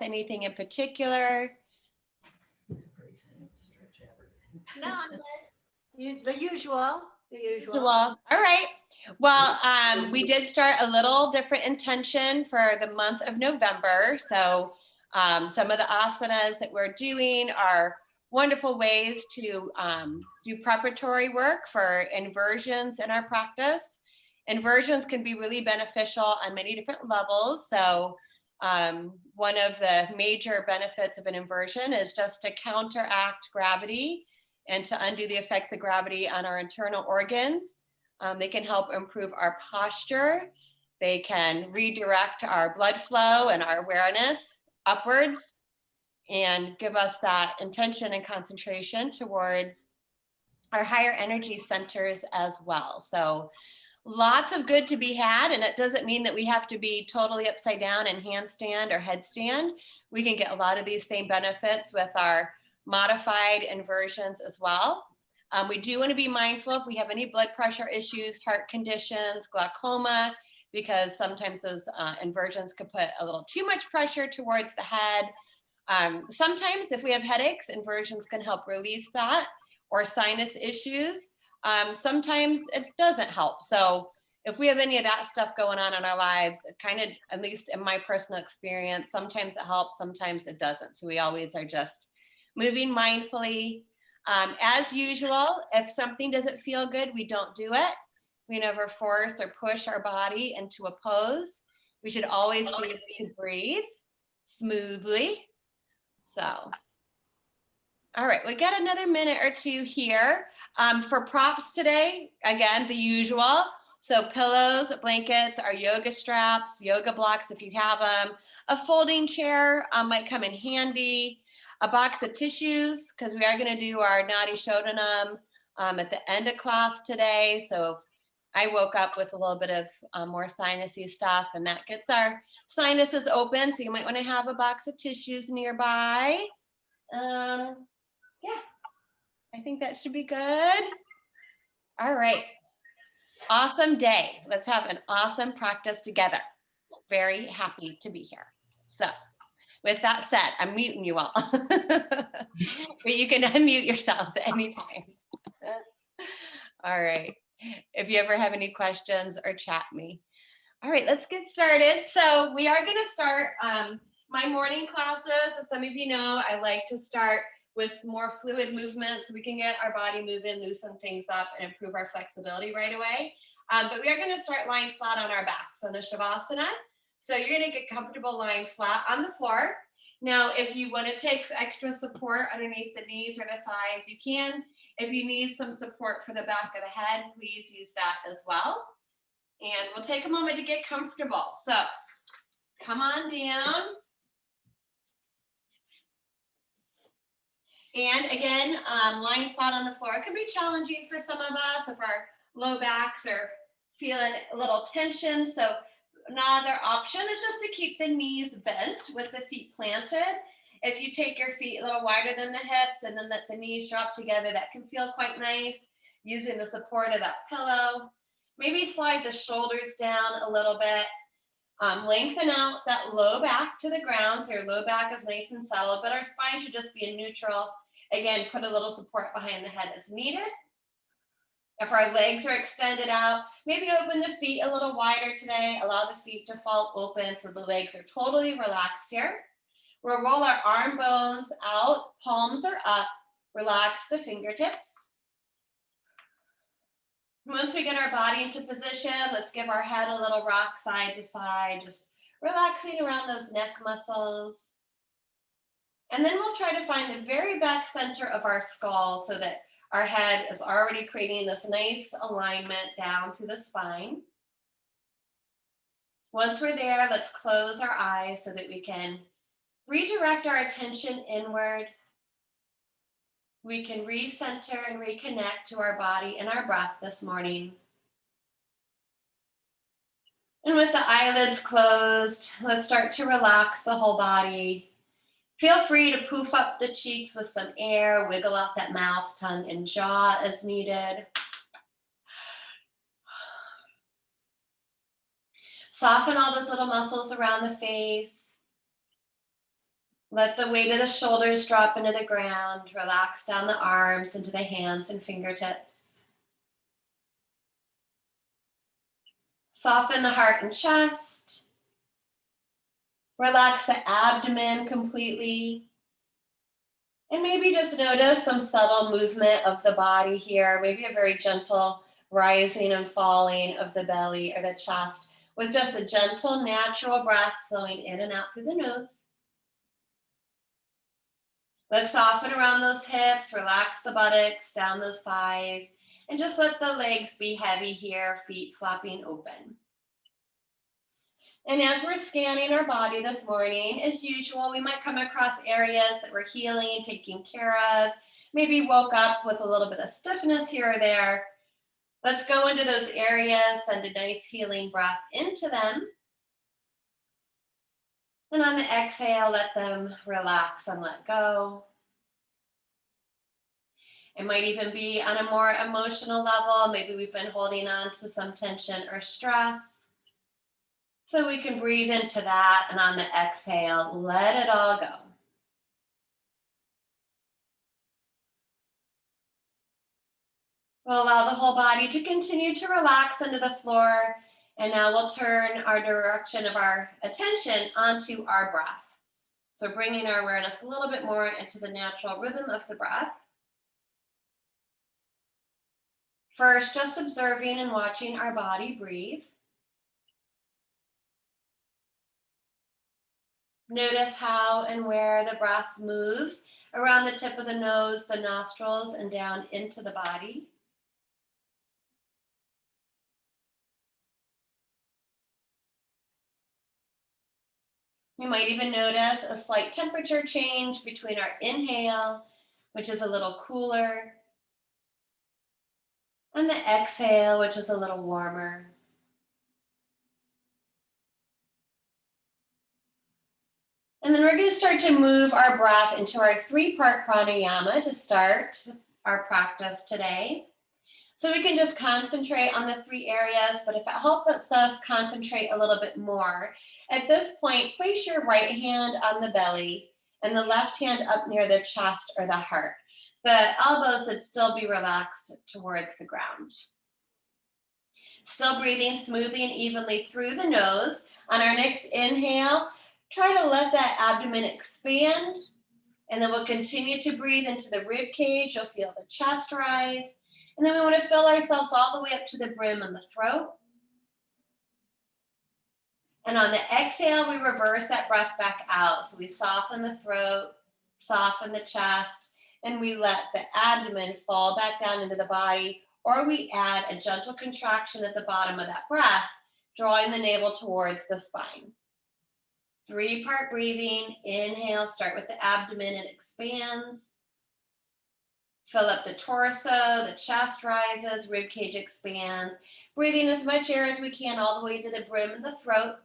Anything in particular? No, I'm good. The usual. All right. Well, we did start a little different intention for the month of November. So some of the asanas that we're doing are wonderful ways to do preparatory work for inversions in our practice. Inversions can be really beneficial on many different levels. So one of the major benefits of an inversion is just to counteract gravity and to undo the effects of gravity on our internal organs. They can help improve our posture. They can redirect our blood flow and our awareness upwards and give us that intention and concentration towards our higher energy centers as well. So lots of good to be had, and it doesn't mean that we have to be totally upside down and handstand or headstand. We can get a lot of these same benefits with our modified inversions as well. We do want to be mindful if we have any blood pressure issues, heart conditions, glaucoma, because sometimes those inversions could put a little too much pressure towards the head. Sometimes if we have headaches, inversions can help release that, or sinus issues. Sometimes it doesn't help. So if we have any of that stuff going on in our lives, it kind of, at least in my personal experience, sometimes it helps, sometimes it doesn't. So we always are just moving mindfully. As usual, if something doesn't feel good, we don't do it. We never force or push our body into a pose. We should always be able to breathe smoothly. So, all right, we got another minute or two here. For props today, again, the usual. So pillows, blankets, our yoga straps, yoga blocks if you have them. A folding chair might come in handy. A box of tissues, because we are going to do our Nadi Shodhanam at the end of class today. So I woke up with a little bit of more sinusy stuff, and that gets our sinuses open. So you might want to have a box of tissues nearby. Yeah, I think that should be good. All right. Awesome day. Let's have an awesome practice together. Very happy to be here. So with that said, I'm muting you all. But you can unmute yourselves at any time. All right. If you ever have any questions or chat me. All right, let's get started. So we are going to start my morning classes. As some of you know, I like to start with more fluid movement so we can get our body moving, loosen things up, and improve our flexibility right away. But we are going to start lying flat on our back. So in a Shavasana. So you're going to get comfortable lying flat on the floor. Now, if you want to take extra support underneath the knees or the thighs, you can. If you need some support for the back of the head, please use that as well. And we'll take a moment to get comfortable. So come on down. And again, lying flat on the floor. It can be challenging for some of us if our low backs are feeling a little tension. So another option is just to keep the knees bent with the feet planted. If you take your feet a little wider than the hips and then let the knees drop together, that can feel quite nice using the support of that pillow. Maybe slide the shoulders down a little bit. Lengthen out that low back to the ground so your low back is nice and settled, but our spine should just be in neutral. Again, put a little support behind the head as needed. If our legs are extended out, maybe open the feet a little wider today. Allow the feet to fall open so the legs are totally relaxed here. We'll roll our arm bones out, palms are up. Relax the fingertips. Once we get our body into position, let's give our head a little rock side to side, just relaxing around those neck muscles. And then we'll try to find the very back center of our skull so that our head is already creating this nice alignment down through the spine. Once we're there, let's close our eyes so that we can redirect our attention inward. We can recenter and reconnect to our body and our breath this morning. And with the eyelids closed, let's start to relax the whole body. Feel free to poof up the cheeks with some air, wiggle out that mouth, tongue, and jaw as needed. Soften all those little muscles around the face. Let the weight of the shoulders drop into the ground. Relax down the arms into the hands and fingertips. Soften the heart and chest. Relax the abdomen completely. And maybe just notice some subtle movement of the body here. Maybe a very gentle rising and falling of the belly or the chest with just a gentle, natural breath flowing in and out through the nose. Let's soften around those hips, relax the buttocks, down those thighs, and just let the legs be heavy here, feet flopping open. And as we're scanning our body this morning, as usual, we might come across areas that we're healing, taking care of, maybe woke up with a little bit of stiffness here or there. Let's go into those areas, send a nice healing breath into them. And on the exhale, let them relax and let go. It might even be on a more emotional level. Maybe we've been holding on to some tension or stress. So we can breathe into that, and on the exhale, let it all go. We'll allow the whole body to continue to relax into the floor. And now we'll turn our direction of our attention onto our breath. So bringing our awareness a little bit more into the natural rhythm of the breath. First, just observing and watching our body breathe. Notice how and where the breath moves around the tip of the nose, the nostrils, and down into the body. You might even notice a slight temperature change between our inhale, which is a little cooler, and the exhale, which is a little warmer. And then we're going to start to move our breath into our 3-part pranayama to start our practice today. So we can just concentrate on the 3 areas, but if it helps us concentrate a little bit more, at this point, place your right hand on the belly and the left hand up near the chest or the heart. The elbows would still be relaxed towards the ground. Still breathing smoothly and evenly through the nose. On our next inhale, try to let that abdomen expand, and then we'll continue to breathe into the rib cage. You'll feel the chest rise. And then we want to fill ourselves all the way up to the brim and the throat. And on the exhale, we reverse that breath back out. So we soften the throat, soften the chest, and we let the abdomen fall back down into the body, or we add a gentle contraction at the bottom of that breath, drawing the navel towards the spine. 3-part breathing. Inhale, start with the abdomen, it expands. Fill up the torso, the chest rises, rib cage expands. Breathing as much air as we can all the way to the brim and the throat.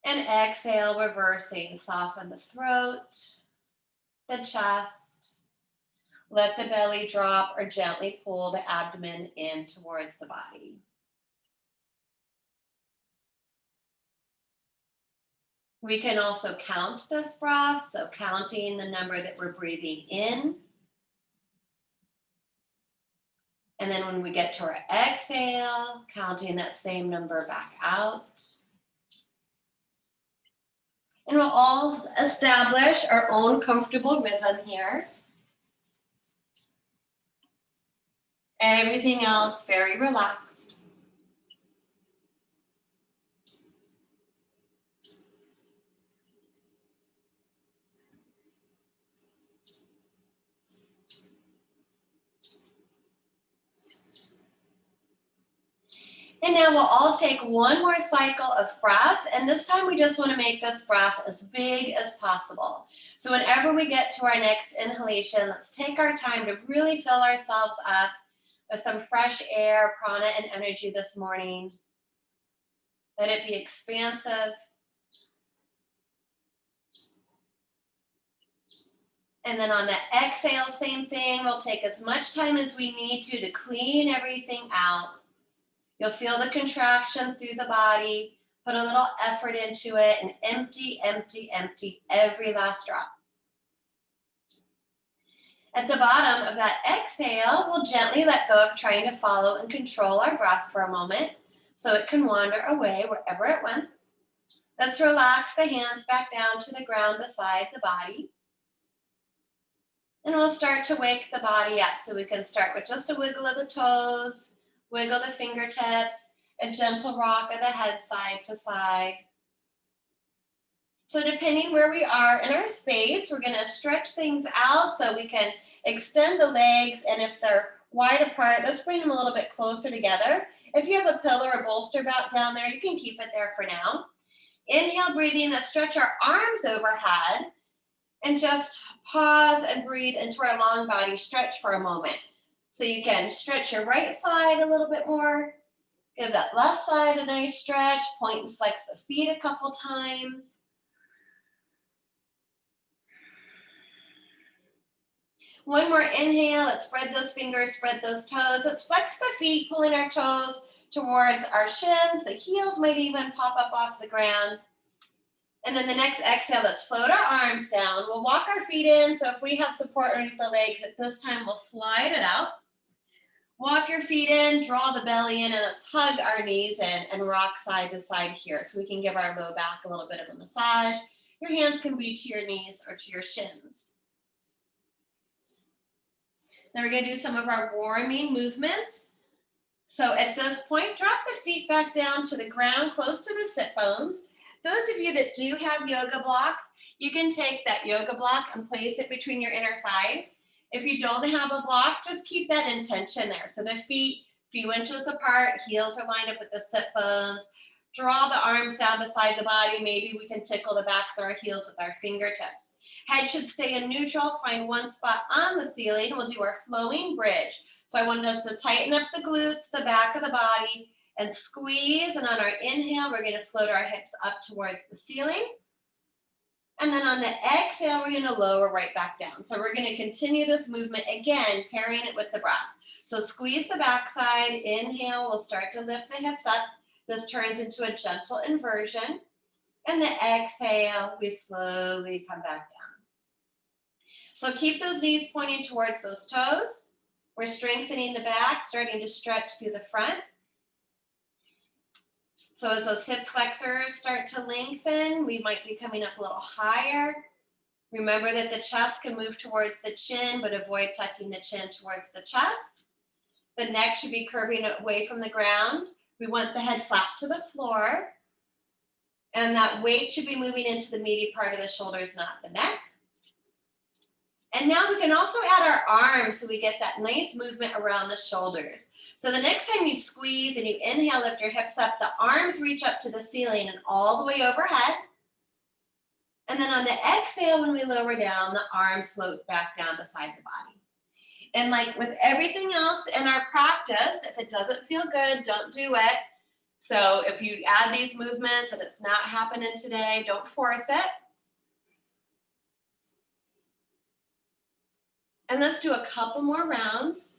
And exhale, reversing. Soften the throat, the chest. Let the belly drop or gently pull the abdomen in towards the body. We can also count this breath, so counting the number that we're breathing in. And then when we get to our exhale, counting that same number back out. And we'll all establish our own comfortable rhythm here. Everything else very relaxed. And now we'll all take one more cycle of breath, and this time we just want to make this breath as big as possible. So whenever we get to our next inhalation, let's take our time to really fill ourselves up with some fresh air, prana, and energy this morning. Let it be expansive. And then on the exhale, same thing. We'll take as much time as we need to clean everything out. You'll feel the contraction through the body, Put a little effort into it and empty, empty, empty every last drop. At the bottom of that exhale, we'll gently let go of trying to follow and control our breath for a moment so it can wander away wherever it wants. Let's relax the hands back down to the ground beside the body. And we'll start to wake the body up. So we can start with just a wiggle of the toes, wiggle the fingertips, a gentle rock of the head side to side. So depending where we are in our space, we're gonna stretch things out so we can extend the legs, and if they're wide apart, let's bring them a little bit closer together. If you have a pillow or bolster down there, you can keep it there for now. Inhale, breathing, let's stretch our arms overhead and just pause and breathe into our long body stretch for a moment. So you can stretch your right side a little bit more, give that left side a nice stretch, point and flex the feet a couple times. One more inhale, let's spread those fingers, spread those toes. Let's flex the feet, pulling our toes towards our shins. The heels might even pop up off the ground. And then the next exhale, let's float our arms down. We'll walk our feet in. So if we have support underneath the legs, at this time, we'll slide it out. Walk your feet in, draw the belly in, and let's hug our knees in and rock side to side here so we can give our low back a little bit of a massage. Your hands can be to your knees or to your shins. Now we're going to do some of our warming movements. So at this point, drop the feet back down to the ground, close to the sit bones. Those of you that do have yoga blocks, you can take that yoga block and place it between your inner thighs. If you don't have a block, just keep that intention there. So the feet a few inches apart, heels are lined up with the sit bones. Draw the arms down beside the body. Maybe we can tickle the backs of our heels with our fingertips. Head should stay in neutral. Find one spot on the ceiling. We'll do our flowing bridge. So I wanted us to tighten up the glutes, the back of the body, and squeeze. And on our inhale, we're going to float our hips up towards the ceiling. And then on the exhale, we're going to lower right back down. So we're going to continue this movement again, pairing it with the breath. So squeeze the backside. Inhale, we'll start to lift the hips up. This turns into a gentle inversion. And the exhale, we slowly come back down. So keep those knees pointing towards those toes. We're strengthening the back, starting to stretch through the front. So as those hip flexors start to lengthen, we might be coming up a little higher. Remember that the chest can move towards the chin, but avoid tucking the chin towards the chest. The neck should be curving away from the ground. We want the head flat to the floor. And that weight should be moving into the meaty part of the shoulders, not the neck. And now we can also add our arms so we get that nice movement around the shoulders. So the next time you squeeze and you inhale, lift your hips up, the arms reach up to the ceiling and all the way overhead. And then on the exhale, when we lower down, the arms float back down beside the body. And like with everything else in our practice, if it doesn't feel good, don't do it. So if you add these movements and it's not happening today, don't force it. And let's do a couple more rounds.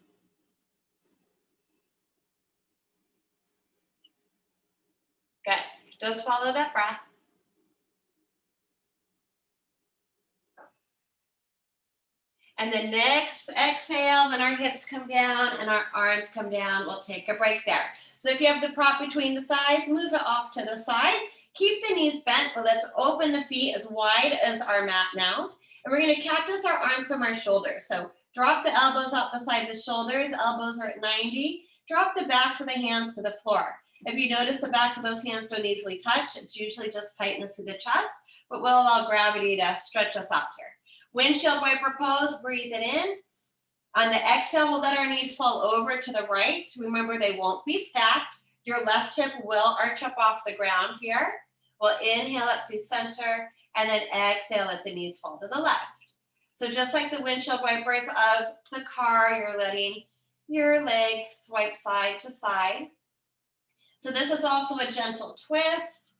Good. Just follow that breath. And the next exhale, when our hips come down and our arms come down, we'll take a break there. So if you have the prop between the thighs, move it off to the side. Keep the knees bent, but let's open the feet as wide as our mat now. And we're going to cactus our arms from our shoulders. So drop the elbows up beside the shoulders. Elbows are at 90. Drop the backs of the hands to the floor. If you notice the backs of those hands don't easily touch, it's usually just tightness to the chest, but we'll allow gravity to stretch us up here. Windshield wiper pose, breathe it in. On the exhale, we'll let our knees fall over to the right. Remember, they won't be stacked. Your left hip will arch up off the ground here. We'll inhale up through center, and then exhale, let the knees fall to the left. So just like the windshield wipers of the car, you're letting your legs swipe side to side. So this is also a gentle twist,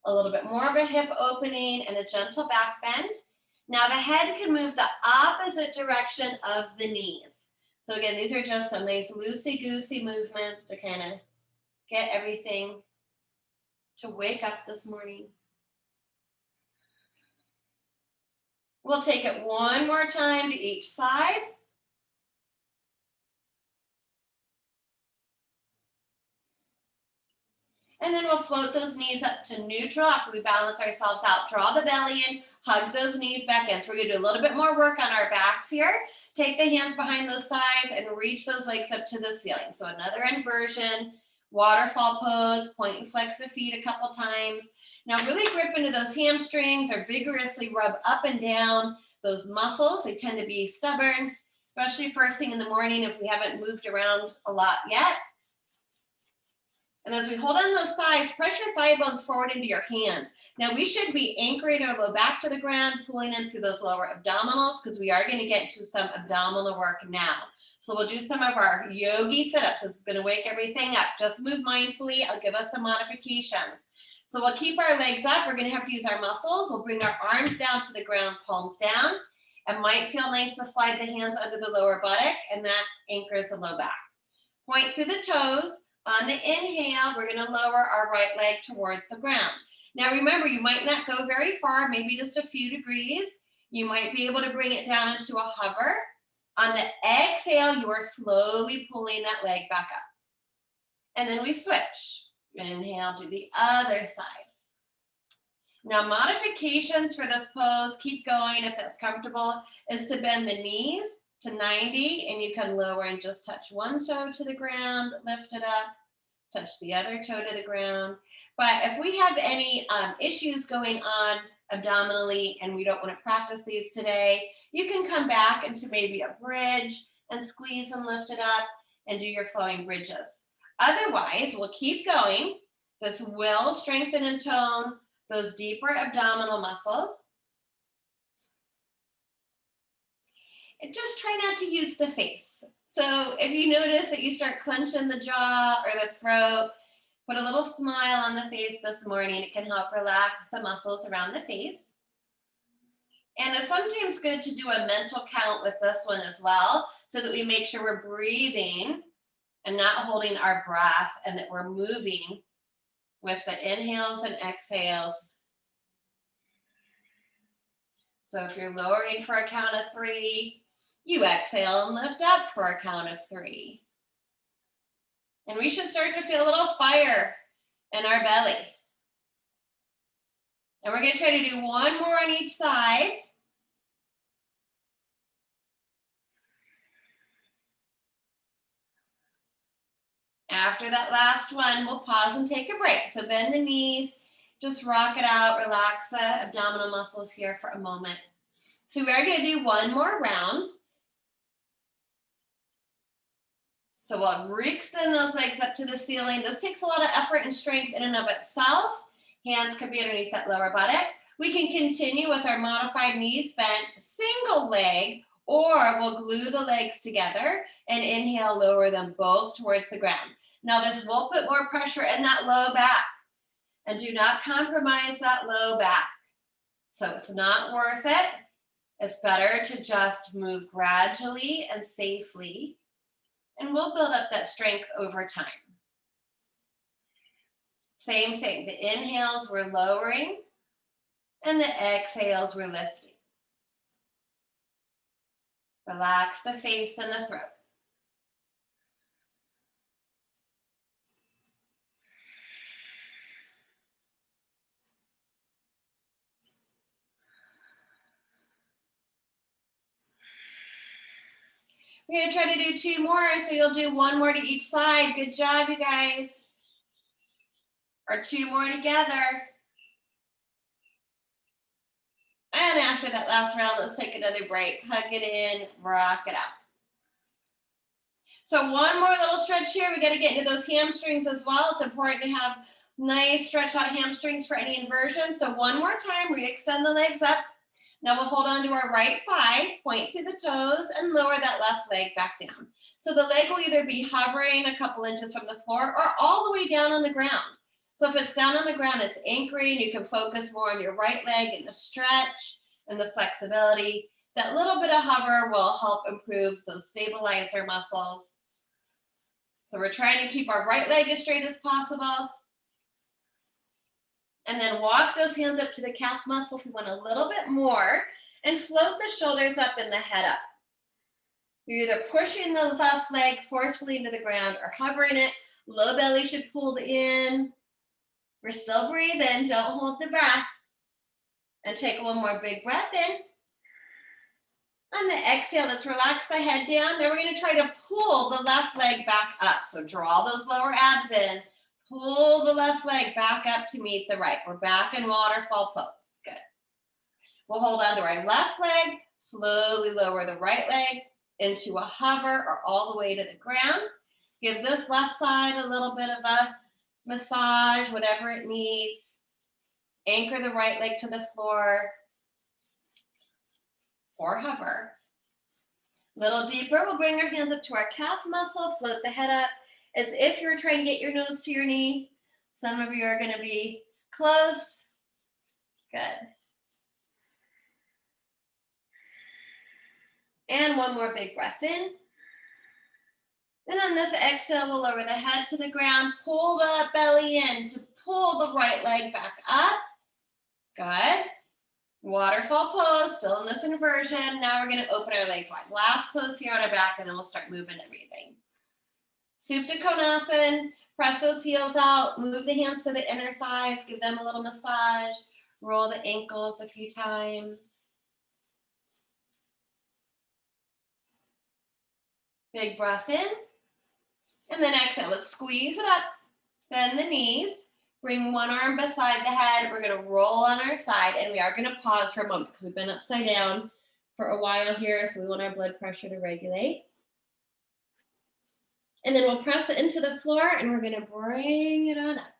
a little bit more of a hip opening, and a gentle back bend. Now the head can move the opposite direction of the knees. So again, these are just some nice loosey-goosey movements to kind of get everything to wake up this morning. We'll take it one more time to each side. And then we'll float those knees up to neutral after we balance ourselves out. Draw the belly in, hug those knees back in. So we're gonna do a little bit more work on our backs here. Take the hands behind those thighs and reach those legs up to the ceiling. So another inversion, waterfall pose, point and flex the feet a couple times. Now really grip into those hamstrings or vigorously rub up and down those muscles. They tend to be stubborn, especially first thing in the morning if we haven't moved around a lot yet. And as we hold on those thighs, press your thigh bones forward into your hands. Now we should be anchoring our low back to the ground, pulling in through those lower abdominals because we are going to get to some abdominal work now. So we'll do some of our yogi sit-ups. This is going to wake everything up. Just move mindfully. I'll give us some modifications. So we'll keep our legs up. We're going to have to use our muscles. We'll bring our arms down to the ground, palms down. It might feel nice to slide the hands under the lower buttock, and that anchors the low back. Point through the toes. On the inhale, we're going to lower our right leg towards the ground. Now remember, you might not go very far, maybe just a few degrees. You might be able to bring it down into a hover. On the exhale, you are slowly pulling that leg back up. And then we switch. Inhale, do the other side. Now modifications for this pose, keep going if that's comfortable, is to bend the knees to 90, and you can lower and just touch one toe to the ground, lift it up, touch the other toe to the ground. But if we have any issues going on abdominally and we don't want to practice these today, you can come back into maybe a bridge and squeeze and lift it up and do your flowing bridges. Otherwise, we'll keep going. This will strengthen and tone those deeper abdominal muscles. And just try not to use the face. So if you notice that you start clenching the jaw or the throat, put a little smile on the face this morning. It can help relax the muscles around the face. And it's sometimes good to do a mental count with this one as well, so that we make sure we're breathing and not holding our breath, and that we're moving with the inhales and exhales. So if you're lowering for a count of 3, you exhale and lift up for a count of 3. And we should start to feel a little fire in our belly. And we're going to try to do one more on each side. After that last one, we'll pause and take a break. So bend the knees, just rock it out, relax the abdominal muscles here for a moment. So we are going to do one more round. So we'll extend those legs up to the ceiling. This takes a lot of effort and strength in and of itself. Hands could be underneath that lower buttock. We can continue with our modified knees bent single leg, or we'll glue the legs together and inhale, lower them both towards the ground. Now this will put more pressure in that low back, and do not compromise that low back. So it's not worth it. It's better to just move gradually and safely, and we'll build up that strength over time. Same thing, the inhales we're lowering, and the exhales we're lifting. Relax the face and the throat. We're going to try to do 2 more, so you'll do 1 more to each side. Good job, you guys. Or 2 more together. And after that last round, let's take another break. Hug it in, rock it out. So 1 more little stretch here. We got to get into those hamstrings as well. It's important to have nice stretch out hamstrings for any inversion. So 1 more time, re-extend the legs up. Now we'll hold on to our right thigh, point through the toes, and lower that left leg back down. So the leg will either be hovering a couple inches from the floor or all the way down on the ground. So if it's down on the ground, it's anchoring. You can focus more on your right leg and the stretch and the flexibility. That little bit of hover will help improve those stabilizer muscles. So we're trying to keep our right leg as straight as possible. And then walk those hands up to the calf muscle if you want a little bit more, and float the shoulders up and the head up. You're either pushing the left leg forcefully into the ground or hovering it. Low belly should pull in. We're still breathing, don't hold the breath. And take one more big breath in. On the exhale, let's relax the head down. Now we're gonna try to pull the left leg back up. So draw those lower abs in. Pull the left leg back up to meet the right. We're back in waterfall pose. Good. We'll hold on to our left leg, slowly lower the right leg into a hover or all the way to the ground. Give this left side a little bit of a massage, whatever it needs. Anchor the right leg to the floor or hover. A little deeper, we'll bring our hands up to our calf muscle, float the head up as if you're trying to get your nose to your knee. Some of you are going to be close. Good. And one more big breath in. And on this exhale, we'll lower the head to the ground, pull the belly in to pull the right leg back up. Good. Waterfall pose, still in this inversion. Now we're going to open our legs wide. Last pose here on our back, and then we'll start moving everything. Supta Konasana, press those heels out, move the hands to the inner thighs, give them a little massage, roll the ankles a few times. Big breath in, and then exhale. Let's squeeze it up, bend the knees, bring one arm beside the head. We're gonna roll on our side, and we are gonna pause for a moment because we've been upside down for a while here, so we want our blood pressure to regulate. And then we'll press it into the floor, and we're gonna bring it on up.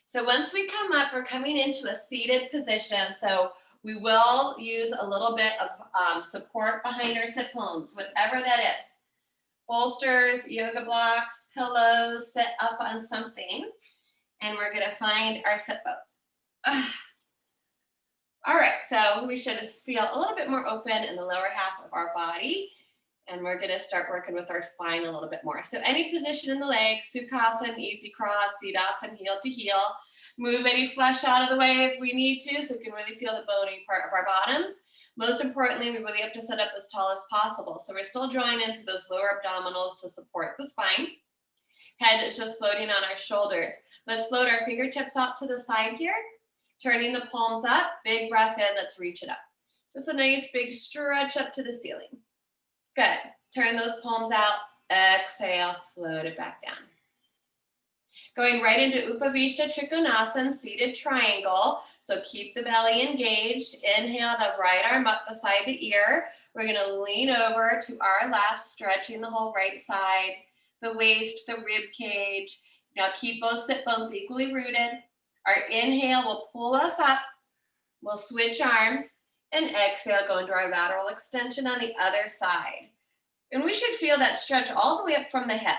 So once we come up, we're coming into a seated position. So we will use a little bit of support behind our sit bones, whatever that is. Bolsters, yoga blocks, pillows, sit up on something. And we're gonna find our sit bones. All right, so we should feel a little bit more open in the lower half of our body. And we're gonna start working with our spine a little bit more. So any position in the legs, Sukhasana, easy cross, Siddhasana, heel to heel. Move any flesh out of the way if we need to, so we can really feel the bony part of our bottoms. Most importantly, we really have to sit up as tall as possible. So we're still drawing in through those lower abdominals to support the spine. Head is just floating on our shoulders. Let's float our fingertips out to the side here, turning the palms up. Big breath in, let's reach it up. Just a nice big stretch up to the ceiling. Good. Turn those palms out. Exhale, float it back down. Going right into Upavishta Trikonasana, seated triangle. So keep the belly engaged. Inhale the right arm up beside the ear. We're going to lean over to our left, stretching the whole right side, the waist, the rib cage. Now keep those sit bones equally rooted. Our inhale will pull us up. We'll switch arms. And exhale, go into our lateral extension on the other side. And we should feel that stretch all the way up from the hip.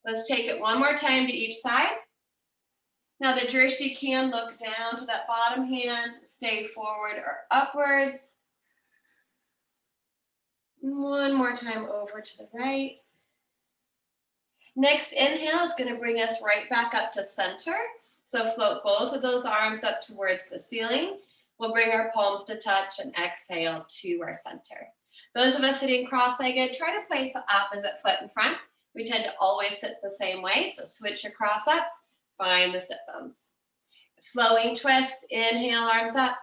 Let's take it one more time to each side. Now the drishti can look down to that bottom hand, stay forward or upwards. One more time over to the right. Next inhale is going to bring us right back up to center. So float both of those arms up towards the ceiling. We'll bring our palms to touch and exhale to our center. Those of us sitting cross-legged, try to place the opposite foot in front. We tend to always sit the same way, so switch your cross up, find the sit bones. Flowing twist, inhale, arms up.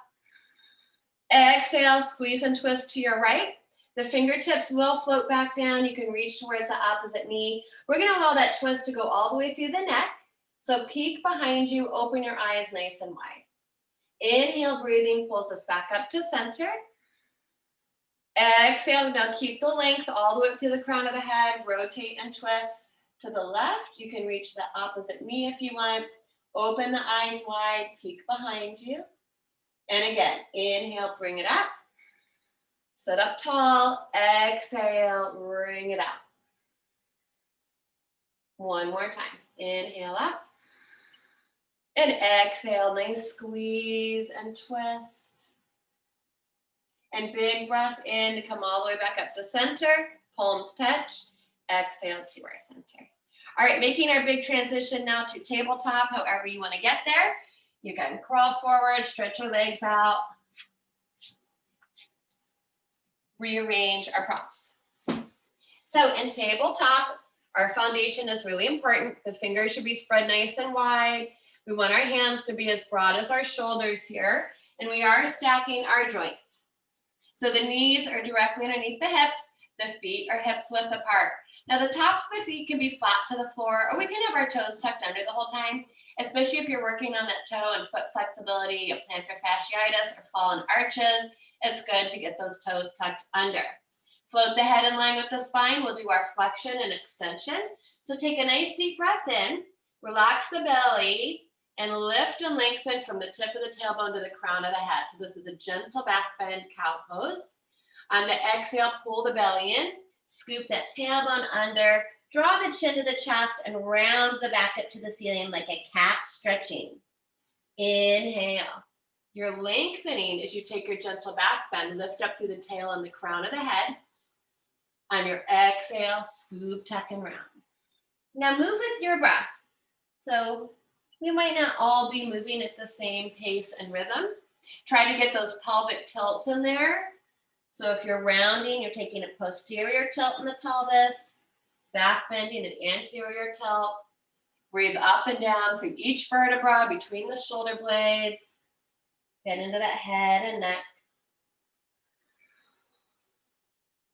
Exhale, squeeze and twist to your right. The fingertips will float back down. You can reach towards the opposite knee. We're gonna allow that twist to go all the way through the neck. So peek behind you, open your eyes nice and wide. Inhale, breathing pulls us back up to center. Exhale, now keep the length all the way up to the crown of the head. Rotate and twist to the left. You can reach the opposite knee if you want. Open the eyes wide, peek behind you. And again, inhale, bring it up. Sit up tall. Exhale, bring it up. One more time. Inhale up. And exhale, nice squeeze and twist. And big breath in to come all the way back up to center. Palms touch. Exhale to our center. All right, making our big transition now to tabletop, however you want to get there. You can crawl forward, stretch your legs out. Rearrange our props. So in tabletop, our foundation is really important. The fingers should be spread nice and wide. We want our hands to be as broad as our shoulders here, and we are stacking our joints. So the knees are directly underneath the hips, the feet are hips width apart. Now the tops of the feet can be flat to the floor, or we can have our toes tucked under the whole time, especially if you're working on that toe and foot flexibility, a plantar fasciitis, or fallen arches. It's good to get those toes tucked under. Float the head in line with the spine. We'll do our flexion and extension. So take a nice deep breath in, relax the belly, and lift and lengthen from the tip of the tailbone to the crown of the head. So this is a gentle back bend cow pose. On the exhale, pull the belly in, scoop that tailbone under, draw the chin to the chest, and round the back up to the ceiling like a cat stretching. Inhale. You're lengthening as you take your gentle back bend, lift up through the tail and the crown of the head. On your exhale, scoop, tuck, and round. Now move with your breath. So we might not all be moving at the same pace and rhythm. Try to get those pelvic tilts in there. So if you're rounding, you're taking a posterior tilt in the pelvis, back bending an anterior tilt. Breathe up and down through each vertebra between the shoulder blades. Get into that head and neck.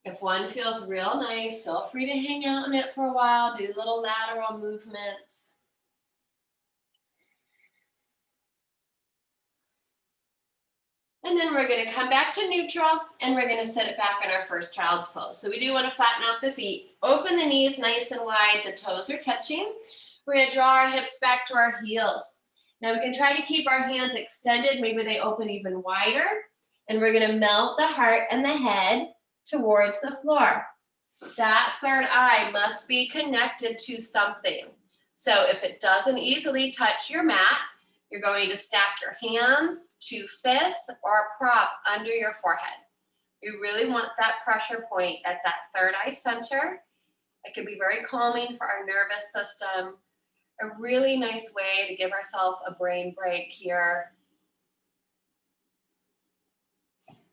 If one feels real nice, feel free to hang out in it for a while. Do little lateral movements. And then we're going to come back to neutral, and we're going to sit it back in our first child's pose. So we do want to flatten out the feet. Open the knees nice and wide. The toes are touching. We're going to draw our hips back to our heels. Now we can try to keep our hands extended. Maybe they open even wider. And we're going to melt the heart and the head towards the floor. That third eye must be connected to something. So if it doesn't easily touch your mat, you're going to stack your hands, two fists, or a prop under your forehead. We really want that pressure point at that third eye center. It can be very calming for our nervous system. A really nice way to give ourselves a brain break here.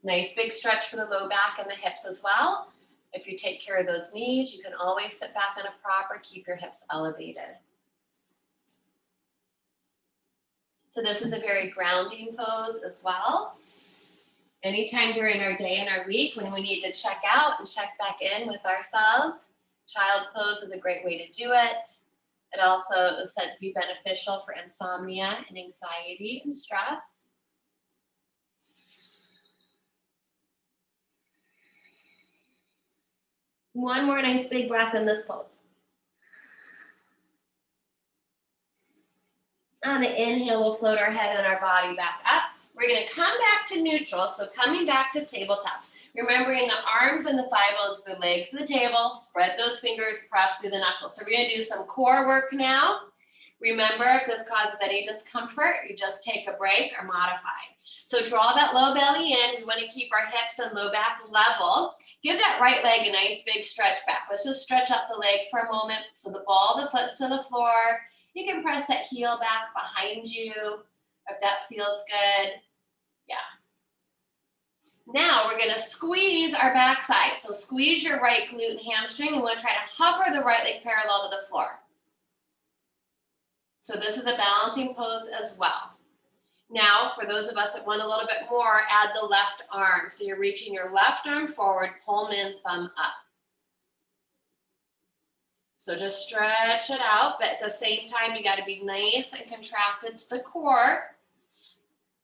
Nice big stretch for the low back and the hips as well. If you take care of those knees, you can always sit back in a prop or keep your hips elevated. So this is a very grounding pose as well. Anytime during our day and our week when we need to check out and check back in with ourselves, child's pose is a great way to do it. It also is said to be beneficial for insomnia and anxiety and stress. One more nice big breath in this pose. On the inhale, we'll float our head and our body back up. We're going to come back to neutral, so coming back to tabletop. Remembering the arms and the thigh bones, the legs of the table, spread those fingers, press through the knuckles. So we're going to do some core work now. Remember, if this causes any discomfort, you just take a break or modify. So draw that low belly in. We want to keep our hips and low back level. Give that right leg a nice big stretch back. Let's just stretch up the leg for a moment. So the ball of the foot's to the floor. You can press that heel back behind you if that feels good. Yeah. Now we're going to squeeze our backside. So squeeze your right glute and hamstring, and we'll try to hover the right leg parallel to the floor. So this is a balancing pose as well. Now, for those of us that want a little bit more, add the left arm. So you're reaching your left arm forward, palm in, thumb up. So just stretch it out, but at the same time, you got to be nice and contracted to the core.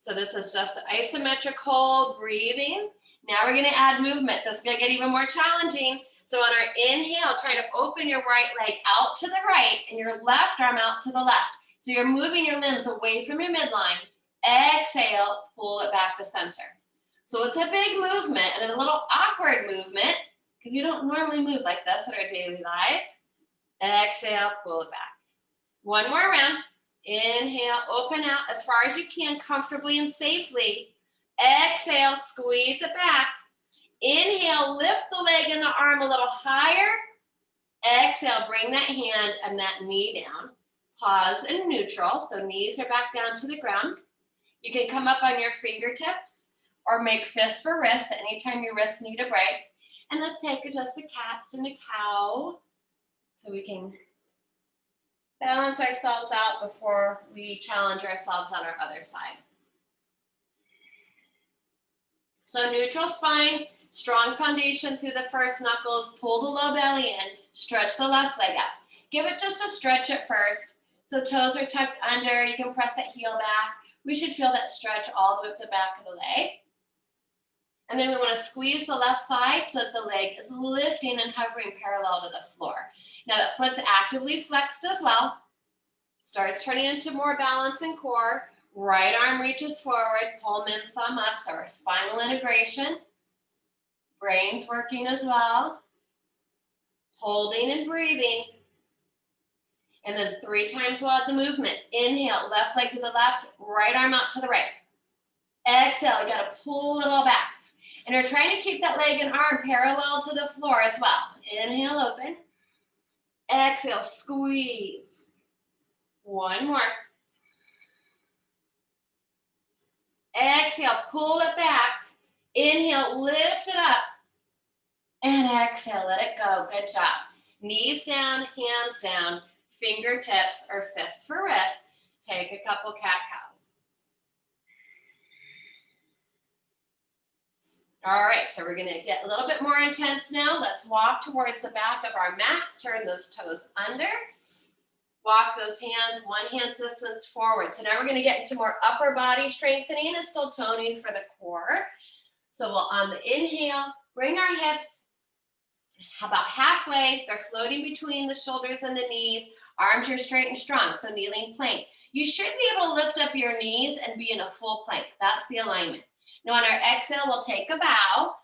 So this is just isometric hold, breathing. Now we're going to add movement. This is going to get even more challenging. So on our inhale, try to open your right leg out to the right and your left arm out to the left. So you're moving your limbs away from your midline. Exhale, pull it back to center. So it's a big movement and a little awkward movement because you don't normally move like this in our daily lives. Exhale, pull it back. One more round. Inhale, open out as far as you can, comfortably and safely. Exhale, squeeze it back. Inhale, lift the leg and the arm a little higher. Exhale, bring that hand and that knee down. pause in neutral. So knees are back down to the ground. You can come up on your fingertips or make fists for wrists anytime your wrists need a break. And let's take just a cat and a cow so we can balance ourselves out before we challenge ourselves on our other side. So neutral spine, strong foundation through the first knuckles, pull the low belly in, stretch the left leg up. Give it just a stretch at first. So toes are tucked under, you can press that heel back. We should feel that stretch all the way up the back of the leg. And then we want to squeeze the left side so that the leg is lifting and hovering parallel to the floor. Now that foot's actively flexed as well. Starts turning into more balance and core. Right arm reaches forward, palm in, thumb up, so our spinal integration. Brain's working as well. Holding and breathing. And then 3 times we'll add the movement. Inhale, left leg to the left, right arm out to the right. Exhale, you gotta pull it all back. And you're trying to keep that leg and arm parallel to the floor as well. Inhale, open. Exhale, squeeze. One more. Exhale, pull it back. Inhale, lift it up. And exhale, let it go. Good job. Knees down, hands down, fingertips or fists for wrists. Take a couple cat-cows. All right, so we're gonna get a little bit more intense now. Let's walk towards the back of our mat. Turn those toes under. Walk those hands 1 hand's distance forward. So now we're gonna get into more upper body strengthening and still toning for the core. So we'll, on the inhale, bring our hips about halfway. They're floating between the shoulders and the knees. Arms are straight and strong, so kneeling plank. You should be able to lift up your knees and be in a full plank. That's the alignment. Now on our exhale, we'll take a bow.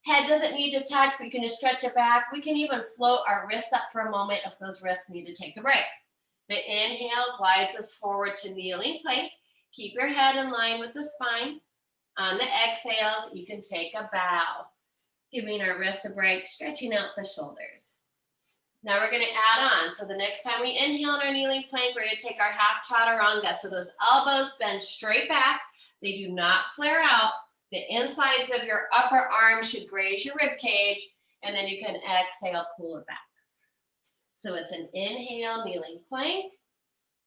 Head doesn't need to touch. We can just stretch it back. We can even float our wrists up for a moment if those wrists need to take a break. The inhale glides us forward to kneeling plank. Keep your head in line with the spine. On the exhales, you can take a bow, giving our wrists a break, stretching out the shoulders. Now we're going to add on. So the next time we inhale in our kneeling plank, we're going to take our half chaturanga. So those elbows bend straight back. They do not flare out. The insides of your upper arm should graze your rib cage, and then you can exhale, pull it back. So it's an inhale, kneeling plank.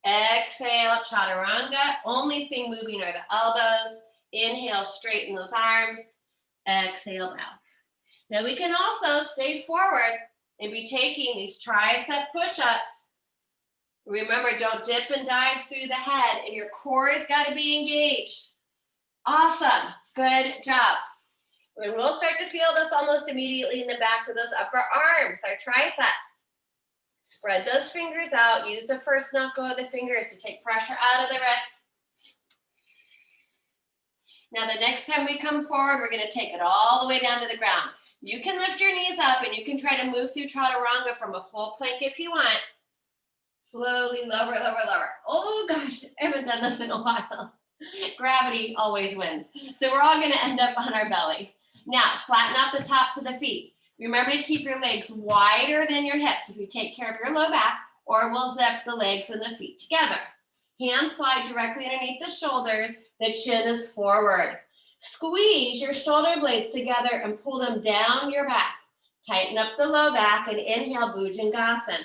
Exhale, chaturanga. Only thing moving are the elbows. Inhale, straighten those arms. Exhale, bow. Now we can also stay forward and be taking these tricep push-ups. Remember, don't dip and dive through the head, and your core has got to be engaged. Awesome. Good job. And we'll start to feel this almost immediately in the backs of those upper arms, our triceps. Spread those fingers out. Use the first knuckle of the fingers to take pressure out of the wrists. Now the next time we come forward, we're going to take it all the way down to the ground. You can lift your knees up and you can try to move through chaturanga from a full plank if you want. Slowly lower, lower, lower. Oh gosh, I haven't done this in a while. Gravity always wins. So we're all going to end up on our belly. Now, flatten out the tops of the feet. Remember to keep your legs wider than your hips if you take care of your low back, or we'll zip the legs and the feet together. Hands slide directly underneath the shoulders. The chin is forward. Squeeze your shoulder blades together and pull them down your back. Tighten up the low back and inhale, Bhujangasana.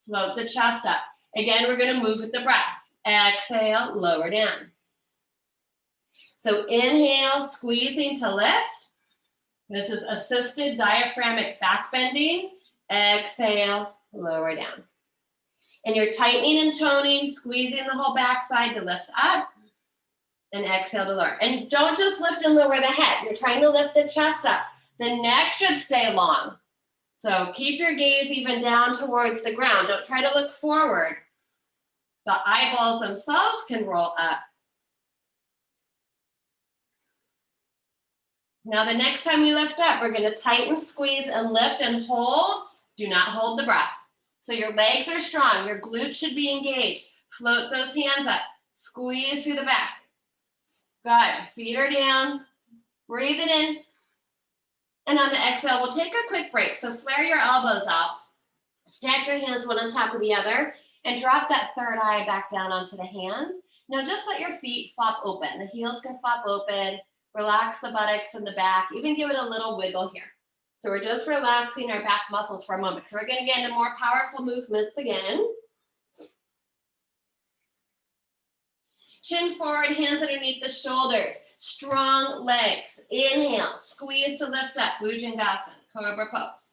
Float the chest up. Again, we're going to move with the breath. Exhale, lower down. So inhale, squeezing to lift. This is assisted diaphragmatic back bending. Exhale, lower down. And you're tightening and toning, squeezing the whole backside to lift up. And exhale to lower. And don't just lift and lower the head. You're trying to lift the chest up. The neck should stay long. So keep your gaze even down towards the ground. Don't try to look forward. The eyeballs themselves can roll up. Now the next time you lift up, we're going to tighten, squeeze, and lift and hold. Do not hold the breath. So your legs are strong. Your glutes should be engaged. Float those hands up. Squeeze through the back. Good. Feet are down. Breathe it in. And on the exhale, we'll take a quick break. So flare your elbows out. Stack your hands one on top of the other. And drop that third eye back down onto the hands. Now just let your feet flop open. The heels can flop open. Relax the buttocks and the back. Even give it a little wiggle here. So we're just relaxing our back muscles for a moment because we're going to get into more powerful movements again. Chin forward, hands underneath the shoulders. Strong legs. Inhale, squeeze to lift up. Bhujangasana, cobra pose.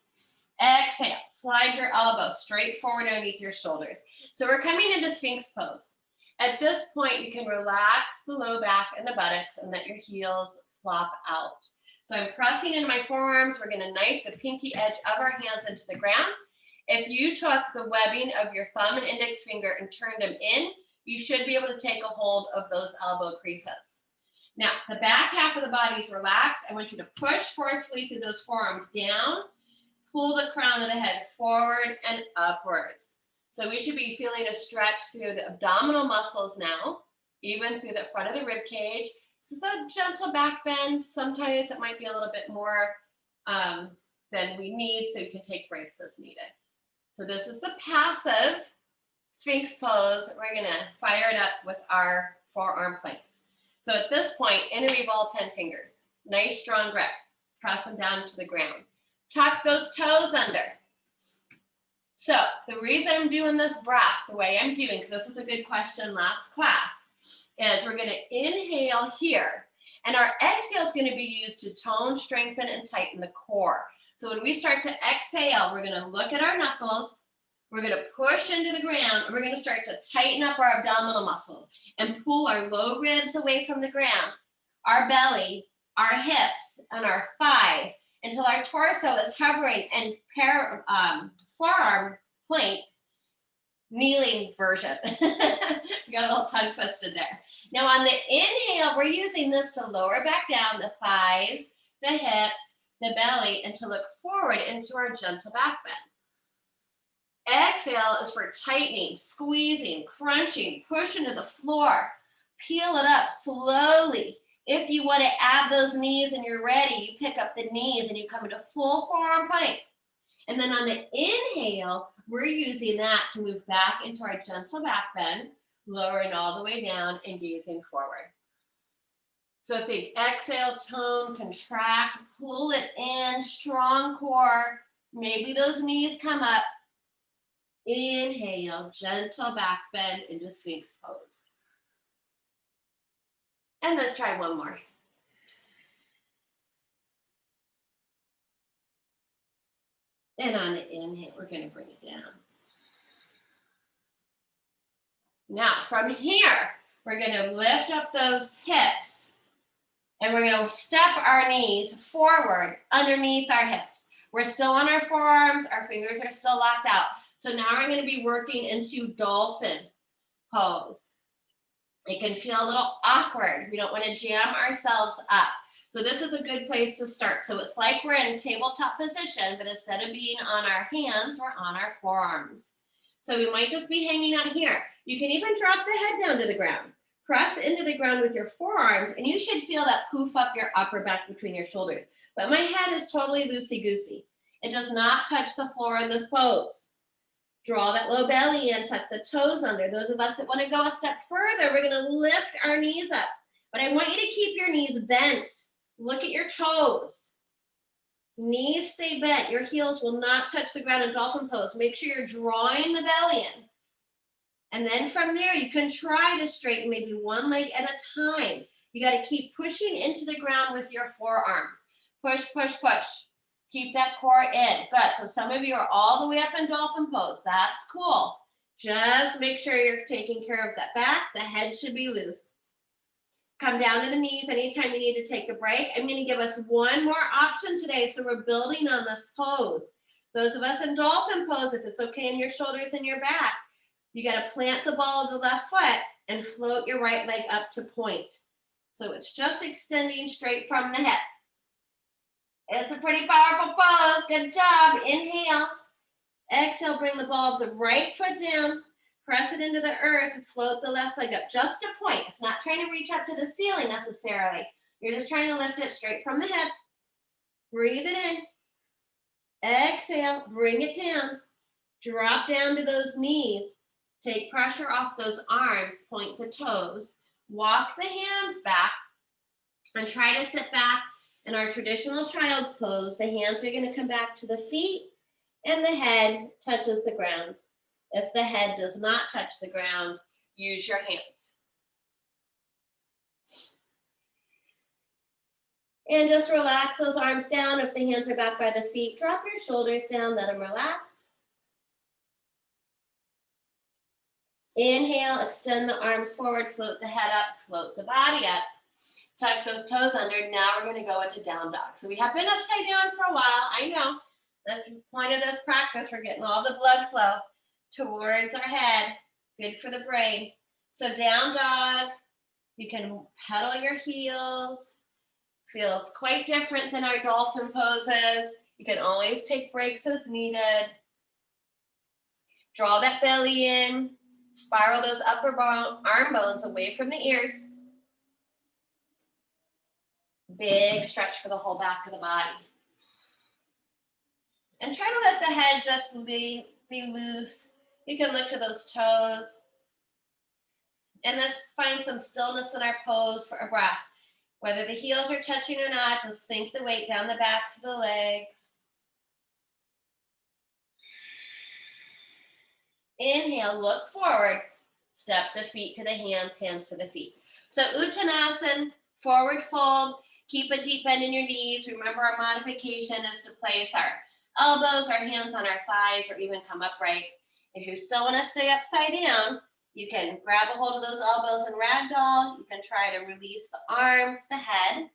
Exhale, slide your elbow straight forward underneath your shoulders. So we're coming into Sphinx pose. At this point, you can relax the low back and the buttocks and let your heels flop out. So I'm pressing into my forearms. We're going to knife the pinky edge of our hands into the ground. If you took the webbing of your thumb and index finger and turned them in, you should be able to take a hold of those elbow creases. Now, the back half of the body is relaxed. I want you to push forcefully through those forearms down. Pull the crown of the head forward and upwards. So we should be feeling a stretch through the abdominal muscles now, even through the front of the rib cage. This is a gentle back bend. Sometimes it might be a little bit more than we need, so you can take breaks as needed. So this is the passive Sphinx pose. We're gonna fire it up with our forearm planks. So at this point, interweave all 10 fingers. Nice strong grip. Press them down to the ground. Tuck those toes under. So the reason I'm doing this breath the way I'm doing, because this was a good question last class, is we're going to inhale here. And our exhale is going to be used to tone, strengthen, and tighten the core. So when we start to exhale, we're going to look at our knuckles. We're going to push into the ground. And we're going to start to tighten up our abdominal muscles and pull our low ribs away from the ground, our belly, our hips, and our thighs, until our torso is hovering and forearm plank, kneeling version. Got a little tongue twisted there. Now on the inhale, we're using this to lower back down the thighs, the hips, the belly, and to look forward into our gentle back bend. Exhale is for tightening, squeezing, crunching, push into the floor, peel it up slowly. If you want to add those knees and you're ready, you pick up the knees and you come into full forearm plank. And then on the inhale, we're using that to move back into our gentle back bend, lowering all the way down and gazing forward. So think exhale, tone, contract, pull it in, strong core. Maybe those knees come up. Inhale, gentle back bend into Sphinx pose. And let's try one more. And on the inhale, we're going to bring it down. Now, from here, we're going to lift up those hips. And we're going to step our knees forward underneath our hips. We're still on our forearms. Our fingers are still locked out. So now we're going to be working into dolphin pose. It can feel a little awkward. We don't want to jam ourselves up. So this is a good place to start. So it's like we're in tabletop position, but instead of being on our hands, we're on our forearms. So we might just be hanging out here. You can even drop the head down to the ground. Press into the ground with your forearms, and you should feel that poof up your upper back between your shoulders. But my head is totally loosey-goosey. It does not touch the floor in this pose. Draw that low belly in, tuck the toes under. Those of us that want to go a step further, we're going to lift our knees up. But I want you to keep your knees bent. Look at your toes. Knees stay bent. Your heels will not touch the ground in dolphin pose. Make sure you're drawing the belly in. And then from there, you can try to straighten maybe one leg at a time. You got to keep pushing into the ground with your forearms. Push, push, push. Keep that core in. Good. So some of you are all the way up in dolphin pose. That's cool. Just make sure you're taking care of that back. The head should be loose. Come down to the knees anytime you need to take a break. I'm going to give us one more option today. So we're building on this pose. Those of us in dolphin pose, if it's okay in your shoulders and your back, you got to plant the ball of the left foot and float your right leg up to point. So it's just extending straight from the hip. It's a pretty powerful pose. Good job. Inhale. Exhale, bring the ball of the right foot down. Press it into the earth and float the left leg up. Just a point. It's not trying to reach up to the ceiling necessarily. You're just trying to lift it straight from the hip. Breathe it in. Exhale, bring it down. Drop down to those knees. Take pressure off those arms, point the toes, walk the hands back, and try to sit back in our traditional child's pose. The hands are going to come back to the feet and the head touches the ground. If the head does not touch the ground, use your hands. And just relax those arms down. If the hands are back by the feet, drop your shoulders down, let them relax. Inhale, extend the arms forward, float the head up, float the body up. Tuck those toes under. Now we're going to go into down dog. So we have been upside down for a while. I know. That's the point of this practice. We're getting all the blood flow towards our head. Good for the brain. So down dog. You can pedal your heels. Feels quite different than our dolphin poses. You can always take breaks as needed. Draw that belly in. Spiral those upper arm bones away from the ears. Big stretch for the whole back of the body. And try to let the head just be loose. You can look to those toes. And let's find some stillness in our pose for a breath. Whether the heels are touching or not, just sink the weight down the backs of the legs. Inhale, look forward. Step the feet to the hands, hands to the feet. So Uttanasana, forward fold. Keep a deep bend in your knees. Remember, our modification is to place our elbows, our hands on our thighs, or even come upright. If you still want to stay upside down, you can grab a hold of those elbows and ragdoll. You can try to release the arms, the head.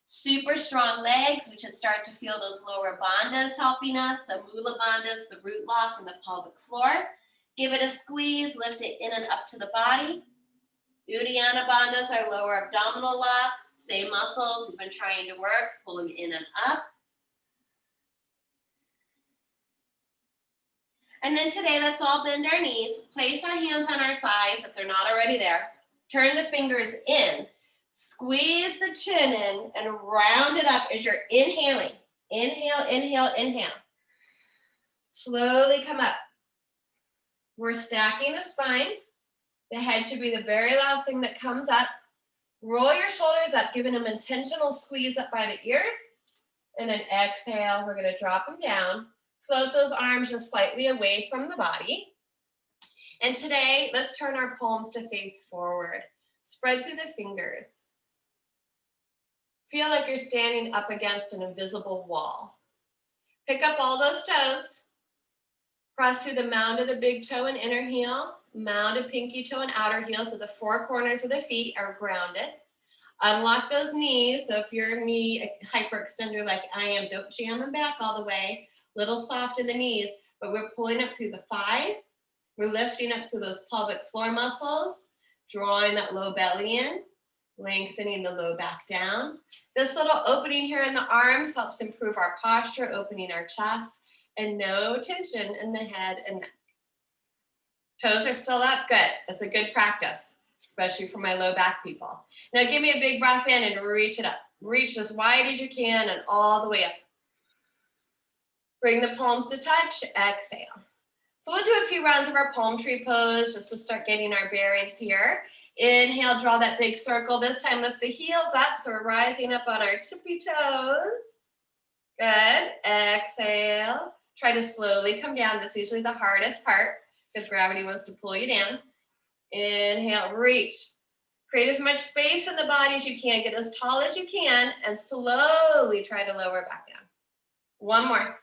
Super strong legs. We should start to feel those lower bandhas helping us. So mula bandhas, the root lock, and the pelvic floor. Give it a squeeze, lift it in and up to the body. Uddiyana bandhas are lower abdominal lock. Same muscles we've been trying to work, pulling in and up. And then today, let's all bend our knees. Place our hands on our thighs if they're not already there. Turn the fingers in. Squeeze the chin in and round it up as you're inhaling. Inhale, inhale, inhale. Slowly come up. We're stacking the spine. The head should be the very last thing that comes up. Roll your shoulders up, giving them intentional squeeze up by the ears. And then exhale, we're going to drop them down. Float those arms just slightly away from the body. And today, let's turn our palms to face forward. Spread through the fingers. Feel like you're standing up against an invisible wall. Pick up all those toes. Cross through the mound of the big toe and inner heel. Mound of pinky toe and outer heel, so the four corners of the feet are grounded. Unlock those knees. So if you're a knee hyperextender like I am, don't jam them back all the way. Little soft in the knees, but we're pulling up through the thighs. We're lifting up through those pelvic floor muscles, drawing that low belly in, lengthening the low back down. This little opening here in the arms helps improve our posture, opening our chest, and no tension in the head and neck. Toes are still up, good. That's a good practice, especially for my low back people. Now give me a big breath in and reach it up. Reach as wide as you can and all the way up. Bring the palms to touch, exhale. So we'll do a few rounds of our palm tree pose just to start getting our bearings here. Inhale, draw that big circle. This time lift the heels up, so we're rising up on our tippy toes. Good, exhale. Try to slowly come down. That's usually the hardest part because gravity wants to pull you down. Inhale, reach. Create as much space in the body as you can. Get as tall as you can and slowly try to lower back down. One more.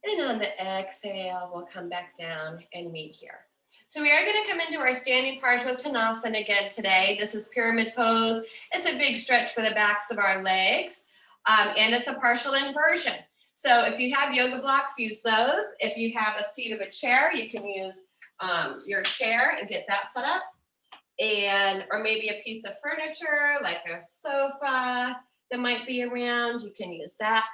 And on the exhale, we'll come back down and meet here. So we are going to come into our standing Parsvottanasana again today. This is pyramid pose. It's a big stretch for the backs of our legs, and it's a partial inversion. So if you have yoga blocks, use those. If you have a seat of a chair, you can use your chair and get that set up. Or maybe a piece of furniture like a sofa that might be around, you can use that.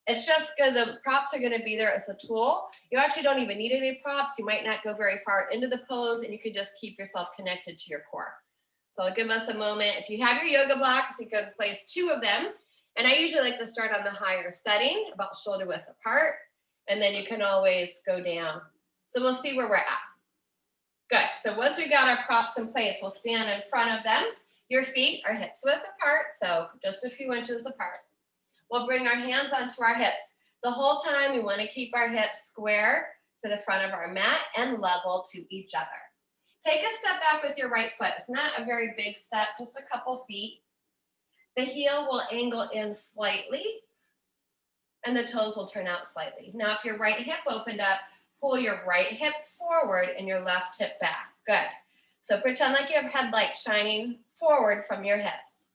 It's just good, the props are gonna be there as a tool. You actually don't even need any props. You might not go very far into the pose and you can just keep yourself connected to your core. So I'll give us a moment. If you have your yoga blocks, you can place 2 of them. And I usually like to start on the higher setting, about shoulder width apart. And then you can always go down. So we'll see where we're at. Good. So once we got our props in place, we'll stand in front of them. Your feet are hips width apart, so just a few inches apart. We'll bring our hands onto our hips. The whole time we want to keep our hips square to the front of our mat and level to each other. Take a step back with your right foot. It's not a very big step, just a couple feet. The heel will angle in slightly and the toes will turn out slightly. Now, if your right hip opened up, pull your right hip forward and your left hip back. Good. So pretend like you have headlights shining forward from your hips.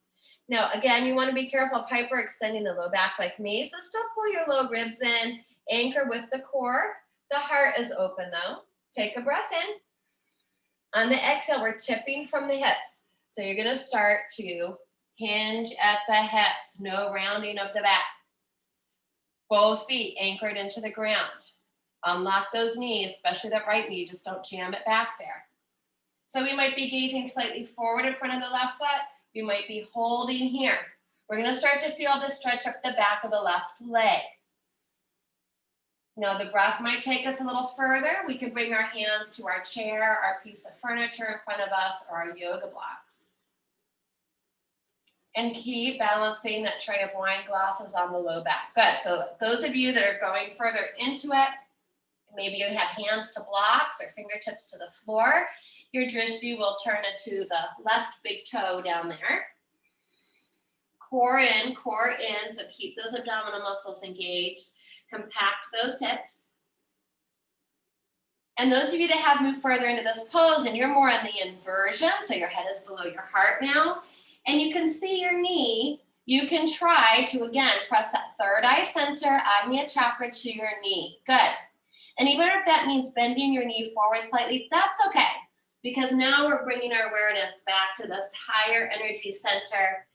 Now, again, you want to be careful of hyperextending the low back like me. So still pull your low ribs in, anchor with the core. The heart is open though. Take a breath in. On the exhale, we're tipping from the hips. So you're going to start to hinge at the hips, no rounding of the back. Both feet anchored into the ground. Unlock those knees, especially that right knee. Just don't jam it back there. So we might be gazing slightly forward in front of the left foot. We might be holding here. We're going to start to feel this stretch up the back of the left leg. Now the breath might take us a little further. We can bring our hands to our chair, our piece of furniture in front of us, or our yoga blocks. And keep balancing that tray of wine glasses on the low back. Good. So those of you that are going further into it, maybe you have hands to blocks or fingertips to the floor, your drishti will turn into the left big toe down there. Core in, so keep those abdominal muscles engaged. Compact those hips. And those of you that have moved further into this pose and you're more in the inversion, so your head is below your heart now, and you can see your knee, you can try to, again, press that third eye center, Agnya chakra to your knee. Good. And even if that means bending your knee forward slightly, that's okay, because now we're bringing our awareness back to this higher energy center,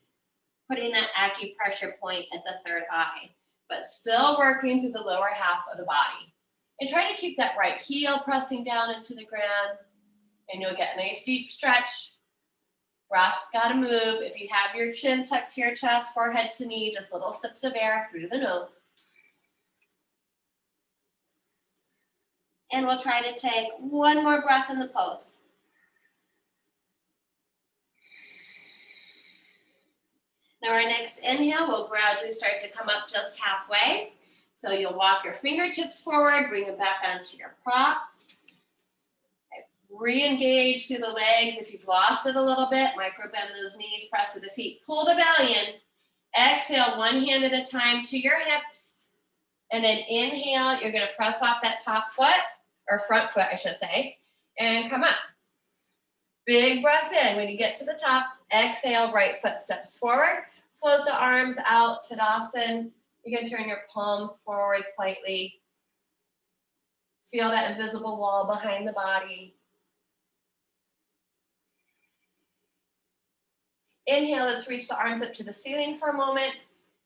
putting that acupressure point at the third eye, but still working through the lower half of the body. And try to keep that right heel pressing down into the ground, and you'll get a nice deep stretch. Breath's got to move. If you have your chin tucked to your chest, forehead to knee, just little sips of air through the nose. And we'll try to take one more breath in the pose. Now our next inhale will gradually start to come up just halfway. So you'll walk your fingertips forward, bring them back onto your props. Re-engage through the legs. If you've lost it a little bit, micro bend those knees, press with the feet. Pull the belly in. Exhale, one hand at a time to your hips. And then inhale, you're going to press off that top foot, or front foot, I should say, and come up. Big breath in. When you get to the top, exhale, right foot steps forward. Float the arms out, Tadasana. You can turn your palms forward slightly. Feel that invisible wall behind the body. Inhale, let's reach the arms up to the ceiling for a moment.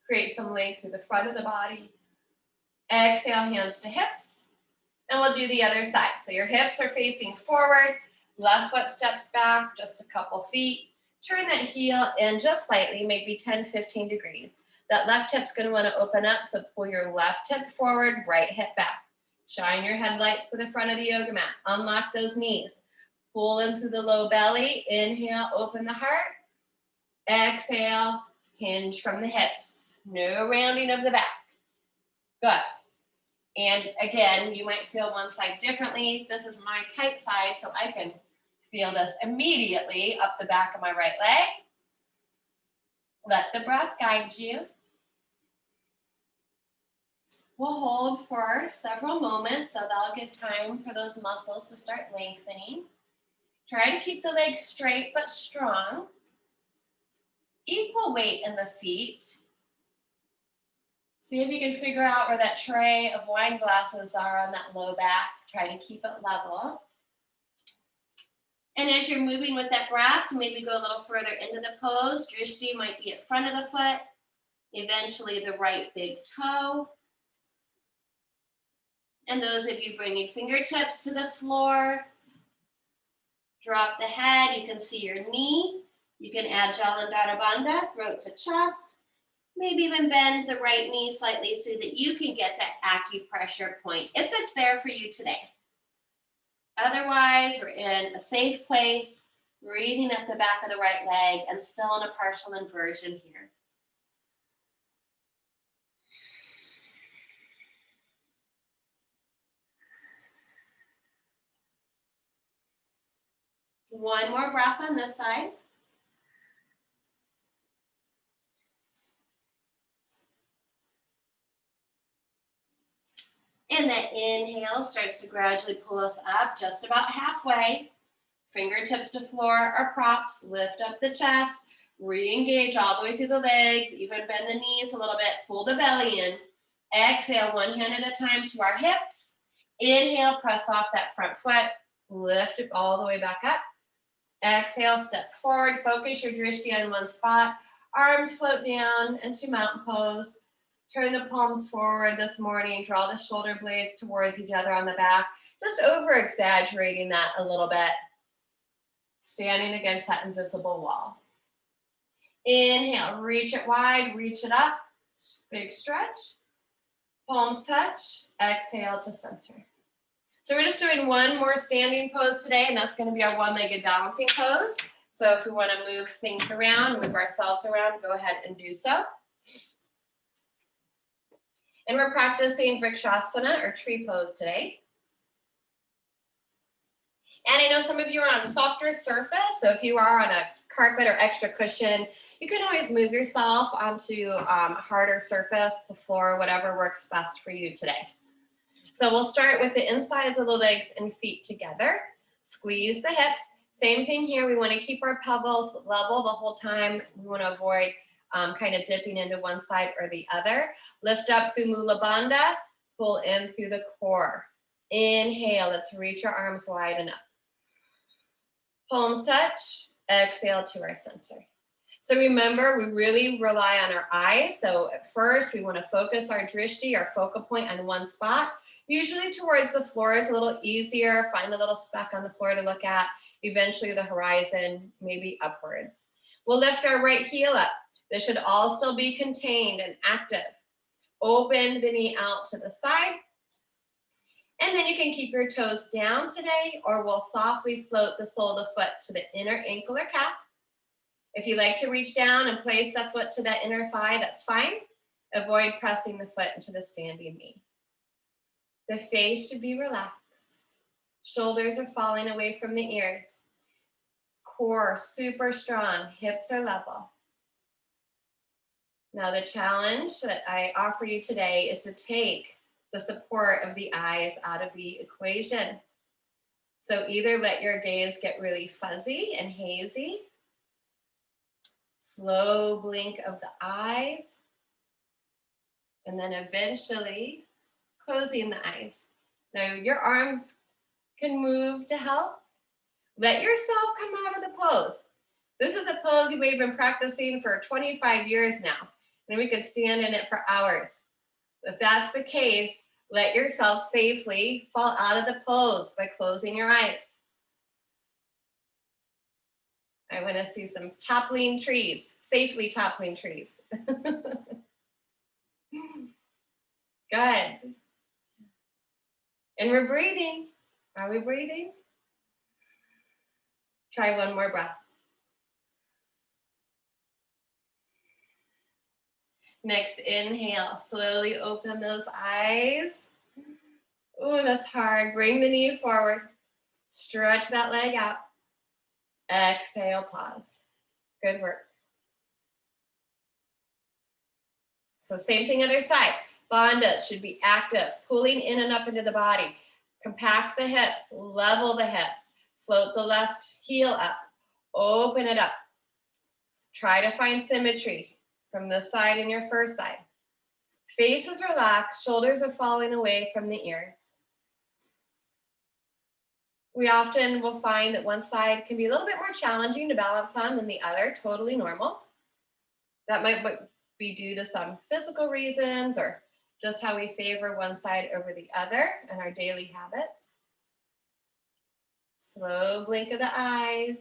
Create some length through the front of the body. Exhale, hands to hips. And we'll do the other side. So your hips are facing forward. Left foot steps back just a couple feet. Turn that heel in just slightly, maybe 10, 15 degrees. That left hip's going to want to open up, so pull your left hip forward, right hip back. Shine your headlights to the front of the yoga mat. Unlock those knees. Pull in through the low belly. Inhale, open the heart. Exhale, hinge from the hips. No rounding of the back. Good. And again, you might feel one side differently. This is my tight side, so I can feel this immediately up the back of my right leg. Let the breath guide you. We'll hold for several moments, so that'll give time for those muscles to start lengthening. Try to keep the legs straight but strong. Equal weight in the feet. See if you can figure out where that tray of wine glasses are on that low back. Try to keep it level. And as you're moving with that breath, maybe go a little further into the pose. Drishti might be at front of the foot. Eventually the right big toe. And those of you bringing fingertips to the floor. Drop the head. You can see your knee. You can add Jalandhara Bandha, throat to chest. Maybe even bend the right knee slightly so that you can get that acupressure point if it's there for you today. Otherwise, we're in a safe place, breathing up the back of the right leg and still in a partial inversion here. One more breath on this side. And that inhale starts to gradually pull us up just about halfway. Fingertips to floor or props, lift up the chest, re-engage all the way through the legs, even bend the knees a little bit, pull the belly in. Exhale, one hand at a time to our hips. Inhale, press off that front foot, lift it all the way back up. Exhale, step forward, focus your drishti on one spot. Arms float down into mountain pose. Turn the palms forward this morning, draw the shoulder blades towards each other on the back, just over exaggerating that a little bit. Standing against that invisible wall. Inhale, reach it wide, reach it up, big stretch. Palms touch, exhale to center. So we're just doing one more standing pose today, and that's going to be our one-legged balancing pose. So if we want to move things around, move ourselves around, go ahead and do so. And we're practicing Vrikshasana or tree pose today. And I know some of you are on a softer surface, so if you are on a carpet or extra cushion, you can always move yourself onto a harder surface, the floor, whatever works best for you today. So we'll start with the insides of the legs and feet together. Squeeze the hips. Same thing here, we want to keep our pelvis level the whole time. We want to avoid kind of dipping into one side or the other. Lift up through Mula Bandha, pull in through the core. Inhale, let's reach our arms wide enough. Palms touch, exhale to our center. So remember, we really rely on our eyes. So at first, we want to focus our drishti, our focal point on one spot. Usually towards the floor is a little easier. Find a little speck on the floor to look at. Eventually the horizon, maybe upwards. We'll lift our right heel up. This should all still be contained and active. Open the knee out to the side. And then you can keep your toes down today, or we'll softly float the sole of the foot to the inner ankle or calf. If you like to reach down and place the foot to that inner thigh, that's fine. Avoid pressing the foot into the standing knee. The face should be relaxed. Shoulders are falling away from the ears. Core super strong, hips are level. Now the challenge that I offer you today is to take the support of the eyes out of the equation. So either let your gaze get really fuzzy and hazy, slow blink of the eyes, and then eventually closing the eyes. Now your arms can move to help. Let yourself come out of the pose. This is a pose we've been practicing for 25 years now, and we could stand in it for hours. If that's the case, let yourself safely fall out of the pose by closing your eyes. I want to see some toppling trees, safely toppling trees. Good. And we're breathing. Are we breathing? Try one more breath. Next inhale, slowly open those eyes. Oh, that's hard. Bring the knee forward. Stretch that leg out. Exhale, pause. Good work. So same thing other side. Bandhas should be active, pulling in and up into the body. Compact the hips, level the hips. Float the left heel up. Open it up. Try to find symmetry from this side and your first side. Face is relaxed, shoulders are falling away from the ears. We often will find that one side can be a little bit more challenging to balance on than the other, totally normal. That might be due to some physical reasons or just how we favor one side over the other in our daily habits. Slow blink of the eyes.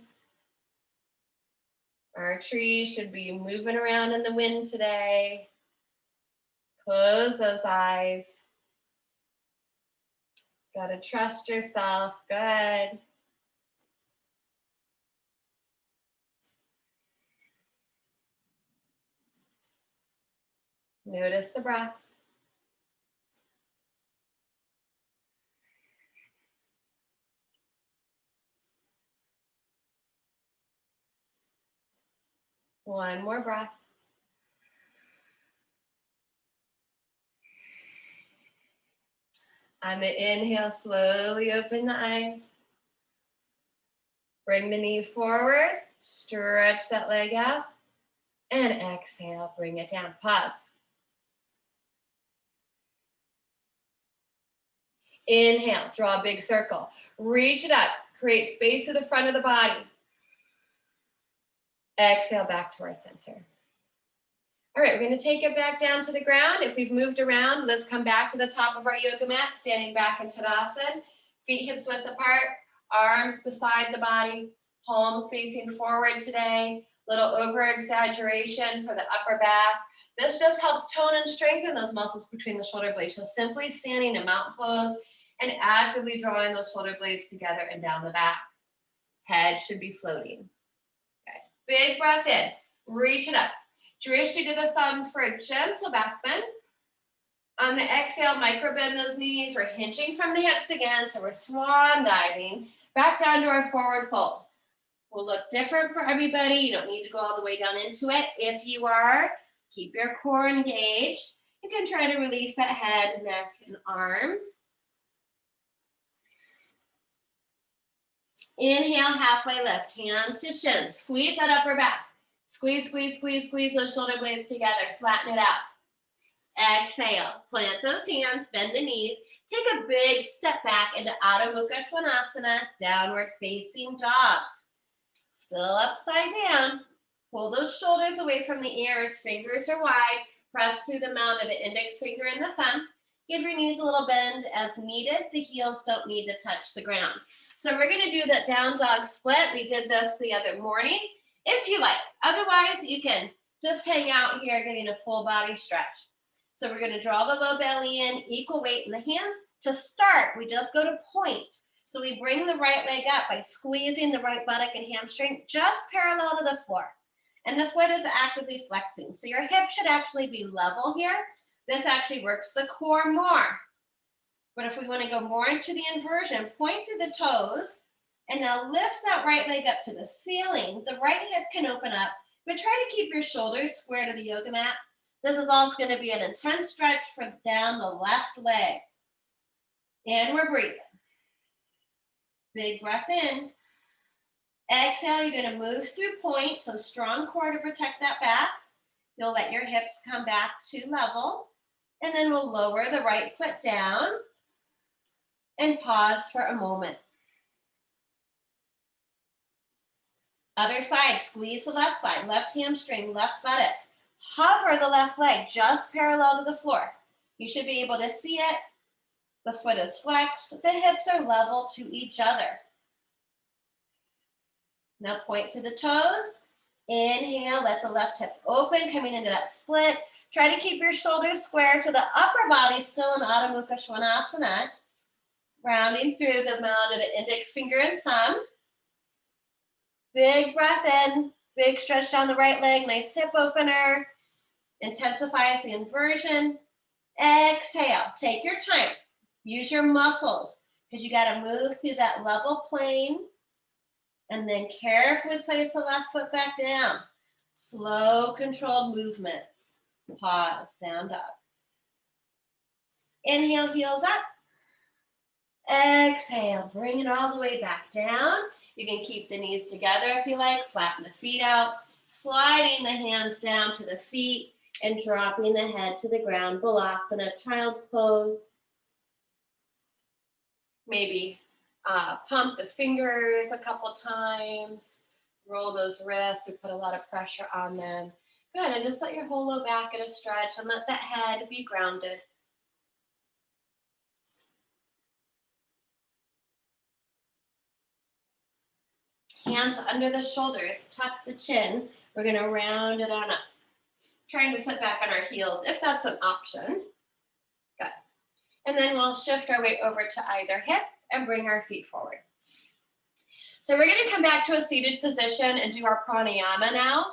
Our tree should be moving around in the wind today. Close those eyes. Gotta trust yourself. Good. Notice the breath. One more breath. On the inhale, slowly open the eyes. Bring the knee forward, stretch that leg out, and exhale, bring it down. Pause. Inhale, draw a big circle. Reach it up, create space to the front of the body. Exhale, back to our center. All right, we're gonna take it back down to the ground. If we've moved around, let's come back to the top of our yoga mat, standing back in Tadasana. Feet hips width apart, arms beside the body, palms facing forward today. Little over exaggeration for the upper back. This just helps tone and strengthen those muscles between the shoulder blades. So simply standing in mountain pose and actively drawing those shoulder blades together and down the back. Head should be floating. Okay. Big breath in, reach it up. Drishti to the thumbs for a gentle back bend. On the exhale, micro bend those knees. We're hinging from the hips again, so we're swan diving back down to our forward fold. Will look different for everybody. You don't need to go all the way down into it. If you are, keep your core engaged. You can try to release that head, neck, and arms. Inhale, halfway lift, hands to shins. Squeeze that upper back. Squeeze, squeeze, squeeze, squeeze those shoulder blades together. Flatten it out. Exhale, plant those hands, bend the knees. Take a big step back into Adho Mukha Svanasana, downward facing dog. Still upside down. Pull those shoulders away from the ears. Fingers are wide. Press through the mount of the index finger and the thumb. Give your knees a little bend as needed. The heels don't need to touch the ground. So we're going to do that down dog split. We did this the other morning. If you like. Otherwise, you can just hang out here getting a full body stretch. So we're going to draw the low belly in, equal weight in the hands. To start, we just go to point. So we bring the right leg up by squeezing the right buttock and hamstring just parallel to the floor. And the foot is actively flexing. So your hip should actually be level here. This actually works the core more. But if we want to go more into the inversion, point through the toes. And now lift that right leg up to the ceiling. The right hip can open up, but try to keep your shoulders square to the yoga mat. This is also going to be an intense stretch for down the left leg. And we're breathing. Big breath in. Exhale, you're going to move through point, so strong core to protect that back. You'll let your hips come back to level. And then we'll lower the right foot down and pause for a moment. Other side, squeeze the left side, left hamstring, left buttock. Hover the left leg just parallel to the floor. You should be able to see it. The foot is flexed. The hips are level to each other. Now point to the toes. Inhale, let the left hip open, coming into that split. Try to keep your shoulders square so the upper body still in Adho Mukha Svanasana. Rounding through the mount of the index finger and thumb. Big breath in, big stretch down the right leg, nice hip opener. Intensifies the inversion. Exhale, take your time. Use your muscles because you got to move through that level plane and then carefully place the left foot back down. Slow, controlled movements. Pause, down dog. Inhale, heels up. Exhale, bring it all the way back down. You can keep the knees together if you like, flatten the feet out, sliding the hands down to the feet and dropping the head to the ground. Balasana, child's pose. Maybe pump the fingers a couple times, roll those wrists or put a lot of pressure on them. Good, and just let your whole low back get a stretch and let that head be grounded. Hands under the shoulders, tuck the chin, We're gonna round it on up. Trying to sit back on our heels if that's an option. Good. And then we'll shift our weight over to either hip and bring our feet forward. So we're gonna come back to a seated position and do our pranayama now.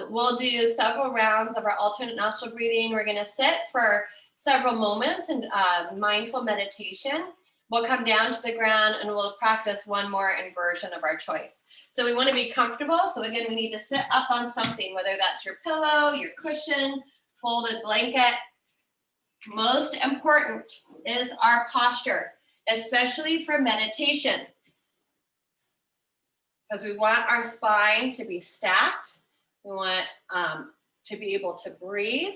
We'll do several rounds of our alternate nostril breathing. We're gonna sit for several moments in mindful meditation. We'll come down to the ground and we'll practice one more inversion of our choice. So we wanna be comfortable. So again, we need to sit up on something, whether that's your pillow, your cushion, folded blanket. Most important is our posture, especially for meditation, because we want our spine to be stacked. We want to be able to breathe.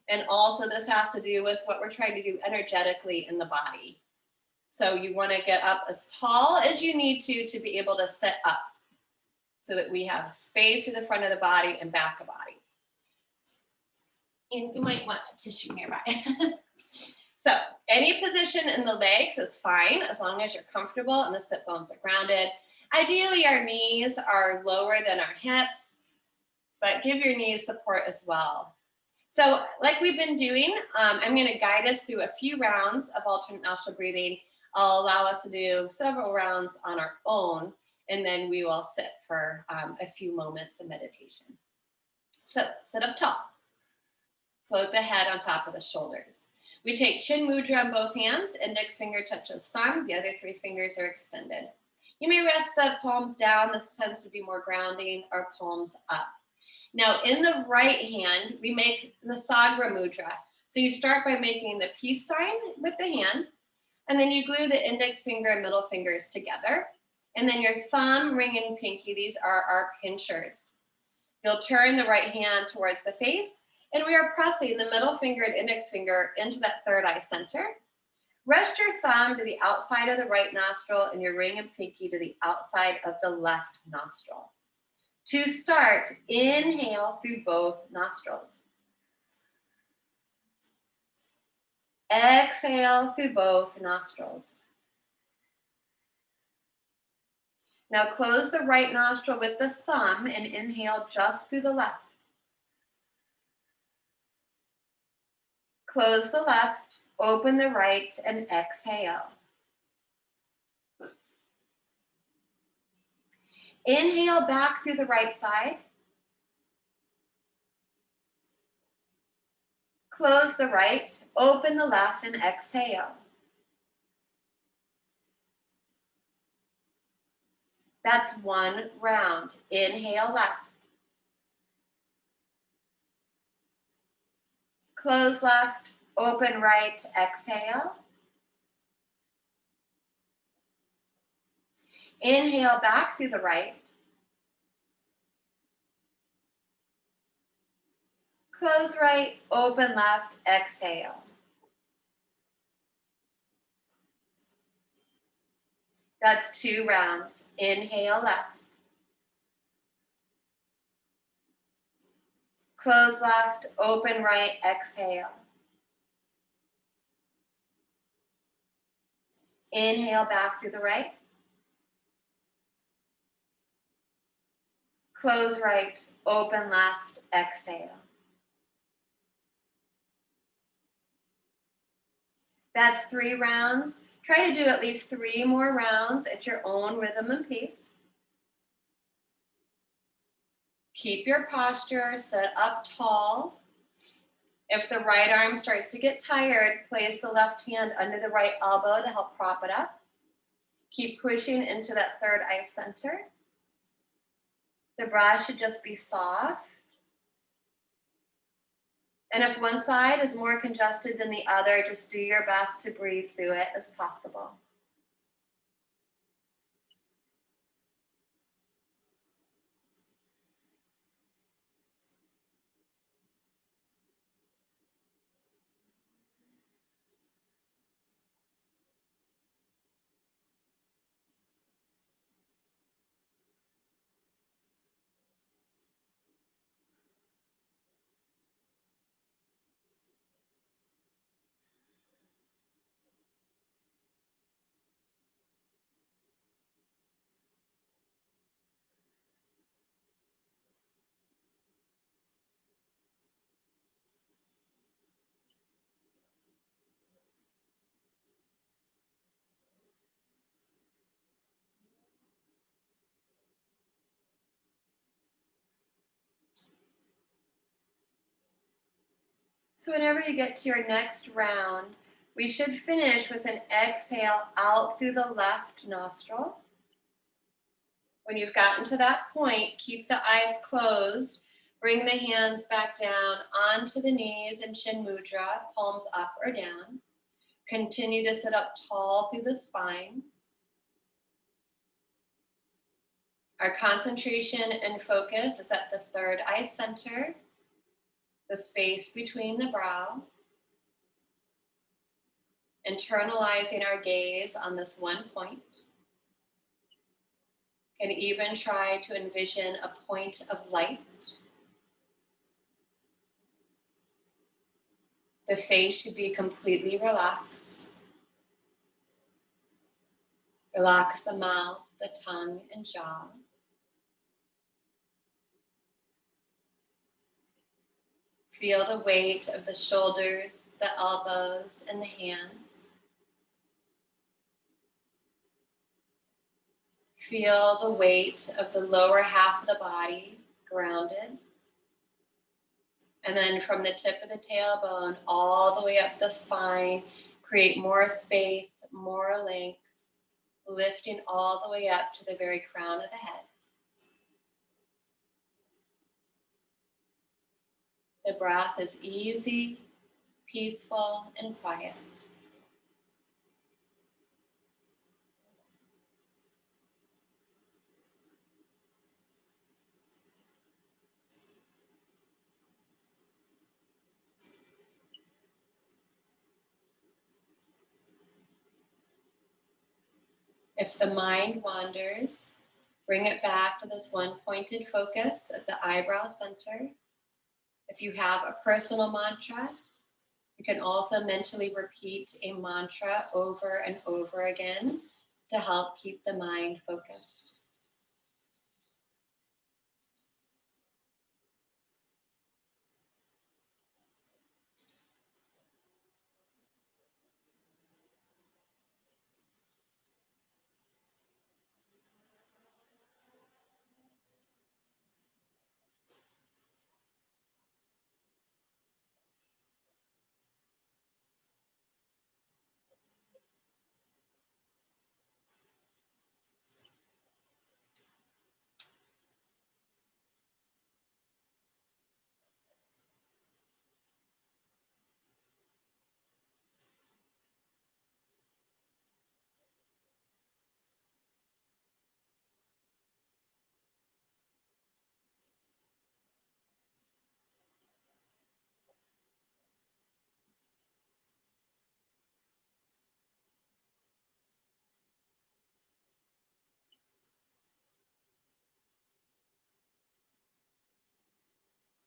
And also this has to do with what we're trying to do energetically in the body. So you want to get up as tall as you need to be able to sit up so that we have space in the front of the body and back of body. And you might want a tissue nearby. So any position in the legs is fine as long as you're comfortable and the sit bones are grounded. Ideally, our knees are lower than our hips, but give your knees support as well. So like we've been doing, I'm going to guide us through a few rounds of alternate nostril breathing. I'll allow us to do several rounds on our own, and then we will sit for a few moments of meditation. So sit up tall. Float the head on top of the shoulders. We take chin mudra in both hands. Index finger touches thumb. The other three fingers are extended. You may rest the palms down. This tends to be more grounding, or palms up. Now in the right hand, we make the Sagra mudra. So you start by making the peace sign with the hand, and then you glue the index finger and middle fingers together. And then your thumb, ring, and pinky, these are our pinchers. You'll turn the right hand towards the face, and we are pressing the middle finger and index finger into that third eye center. Rest your thumb to the outside of the right nostril and your ring and pinky to the outside of the left nostril. To start, inhale through both nostrils. Exhale through both nostrils. Now close the right nostril with the thumb and inhale just through the left. Close the left, open the right, and exhale. Inhale back through the right side. Close the right, open the left, and exhale. That's one round. Inhale left. Close left, open right, exhale. Inhale back through the right. Close right, open left, exhale. That's two rounds. Inhale left. Close left, open right, exhale. Inhale back through the right. Close right, open left, exhale. That's three rounds. Try to do at least 3 more rounds at your own rhythm and pace. Keep your posture, sit up tall. If the right arm starts to get tired, place the left hand under the right elbow to help prop it up. Keep pushing into that third eye center. The breath should just be soft. And if one side is more congested than the other, just do your best to breathe through it as possible. So whenever you get to your next round, we should finish with an exhale out through the left nostril. When you've gotten to that point, keep the eyes closed. Bring the hands back down onto the knees in Chin Mudra, palms up or down. Continue to sit up tall through the spine. Our concentration and focus is at the third eye center, the space between the brow. Internalizing our gaze on this one point. Can even try to envision a point of light. The face should be completely relaxed. Relax the mouth, the tongue, and jaw. Feel the weight of the shoulders, the elbows, and the hands. Feel the weight of the lower half of the body grounded. And then from the tip of the tailbone all the way up the spine, create more space, more length, lifting all the way up to the very crown of the head. The breath is easy, peaceful, and quiet. If the mind wanders, bring it back to this one pointed focus at the eyebrow center. If you have a personal mantra, you can also mentally repeat a mantra over and over again to help keep the mind focused.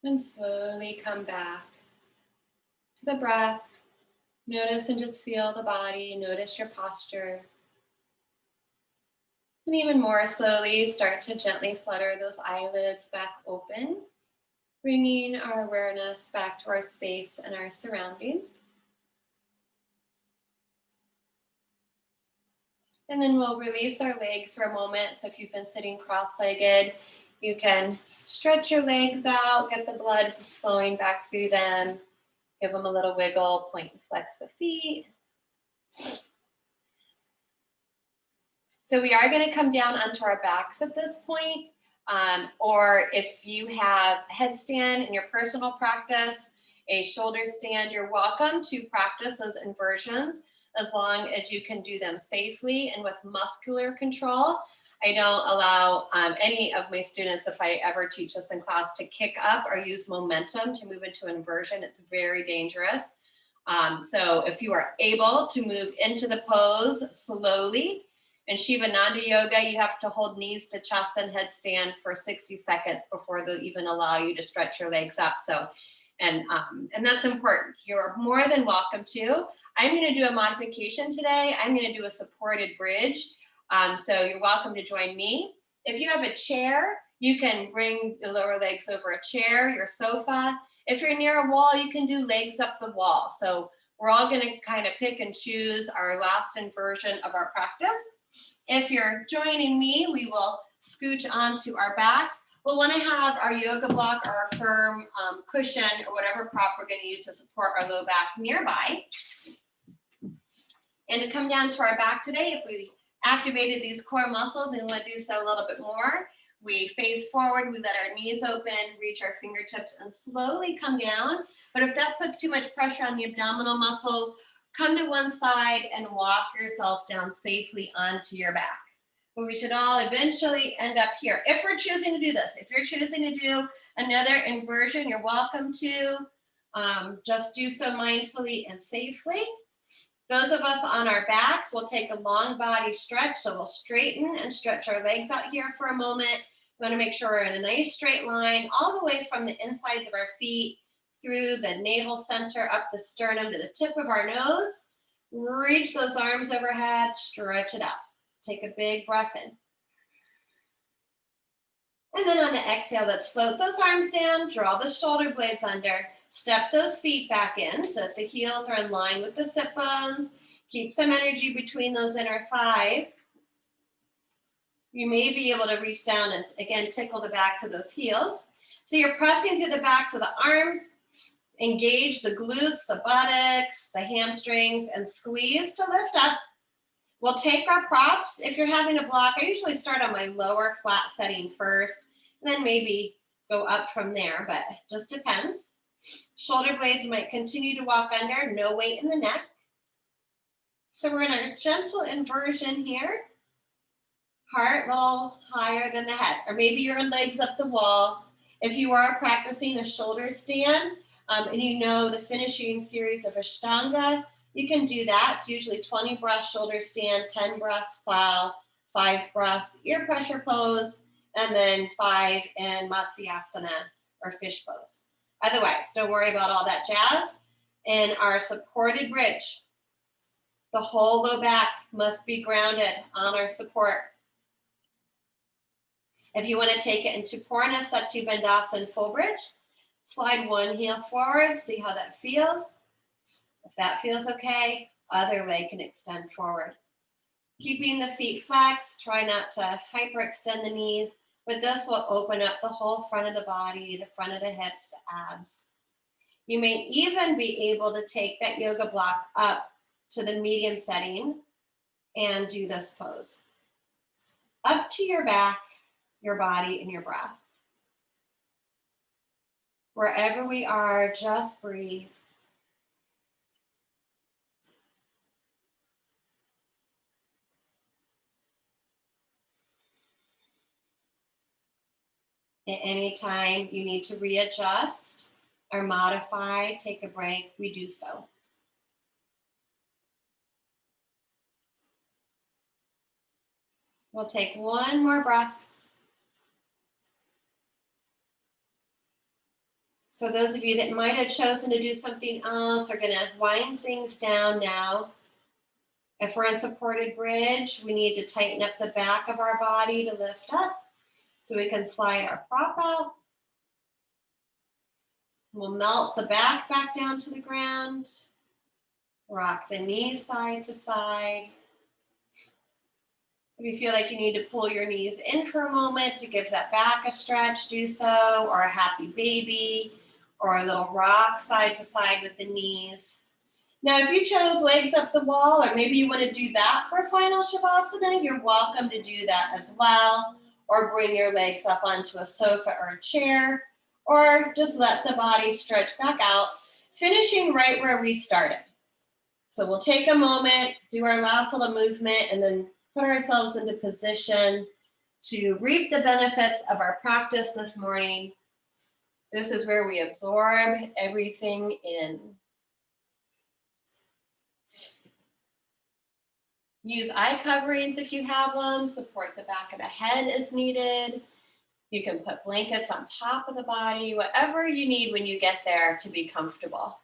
And slowly come back to the breath. Notice and just feel the body. Notice your posture. And even more slowly, start to gently flutter those eyelids back open, bringing our awareness back to our space and our surroundings. And then we'll release our legs for a moment. So if you've been sitting cross-legged, you can stretch your legs out, get the blood flowing back through them, give them a little wiggle, point and flex the feet. So we are going to come down onto our backs at this point. Or if you have a headstand in your personal practice, a shoulder stand, you're welcome to practice those inversions as long as you can do them safely and with muscular control. I don't allow any of my students, if I ever teach this in class, to kick up or use momentum to move into inversion. It's very dangerous. So if you are able to move into the pose slowly, in Shivananda Yoga, you have to hold knees to chest and headstand for 60 seconds before they'll even allow you to stretch your legs up. So, and that's important. You're more than welcome to. I'm going to do a modification today. I'm going to do a supported bridge. So you're welcome to join me. If you have a chair, you can bring the lower legs over a chair, your sofa. If you're near a wall, you can do legs up the wall. So we're all going to kind of pick and choose our last inversion of our practice. If you're joining me, we will scooch onto our backs. We'll want to have our yoga block or our firm cushion or whatever prop we're going to use to support our low back nearby. And to come down to our back today, if we activated these core muscles and we want to do so a little bit more, we face forward, we let our knees open, reach our fingertips, and slowly come down. But if that puts too much pressure on the abdominal muscles, come to one side and walk yourself down safely onto your back. But we should all eventually end up here. If we're choosing to do this, if you're choosing to do another inversion, you're welcome to. Just do so mindfully and safely. Those of us on our backs will take a long body stretch. So we'll straighten and stretch our legs out here for a moment. We want to make sure we're in a nice straight line all the way from the insides of our feet through the navel center, up the sternum to the tip of our nose. Reach those arms overhead, stretch it out. Take a big breath in. And then on the exhale, let's float those arms down, draw the shoulder blades under, step those feet back in so that the heels are in line with the sit bones. Keep some energy between those inner thighs. You may be able to reach down and again, tickle the backs of those heels. So you're pressing through the backs of the arms, engage the glutes, the buttocks, the hamstrings, and squeeze to lift up. We'll take our props. If you're having a block, I usually start on my lower flat setting first, and then maybe go up from there, but it just depends. Shoulder blades might continue to walk under, no weight in the neck. So we're in a gentle inversion here. Heart a little higher than the head, or maybe your legs up the wall. If you are practicing a shoulder stand, and you know the finishing series of Ashtanga, you can do that. It's usually 20 breaths shoulder stand, 10 breaths plow, 5 breaths ear pressure pose, and then 5 in Matsyasana or fish pose. Otherwise, don't worry about all that jazz. In our supported bridge, the whole low back must be grounded on our support. If you want to take it into Purna Satu Bandhasan full bridge, slide one heel forward, see how that feels. If that feels okay, other leg can extend forward. Keeping the feet flexed, try not to hyperextend the knees, but this will open up the whole front of the body, the front of the hips, the abs. You may even be able to take that yoga block up to the medium setting and do this pose. Up to your back, your body, and your breath. Wherever we are, just breathe. At any time you need to readjust or modify, take a break, we do so. We'll take one more breath. So those of you that might have chosen to do something else are gonna wind things down now. If we're in supported bridge, we need to tighten up the back of our body to lift up. So we can slide our prop out. We'll melt the back down to the ground. Rock the knees side to side. If you feel like you need to pull your knees in for a moment to give that back a stretch, do so, or a happy baby, or a little rock side to side with the knees. Now, if you chose legs up the wall, or maybe you want to do that for final Shavasana, you're welcome to do that as well. Or bring your legs up onto a sofa or a chair, or just let the body stretch back out, finishing right where we started. So we'll take a moment, do our last little movement, and then put ourselves into position to reap the benefits of our practice this morning. This is where we absorb everything in. Use eye coverings if you have them. Support the back of the head as needed. You can put blankets on top of the body, whatever you need when you get there to be comfortable.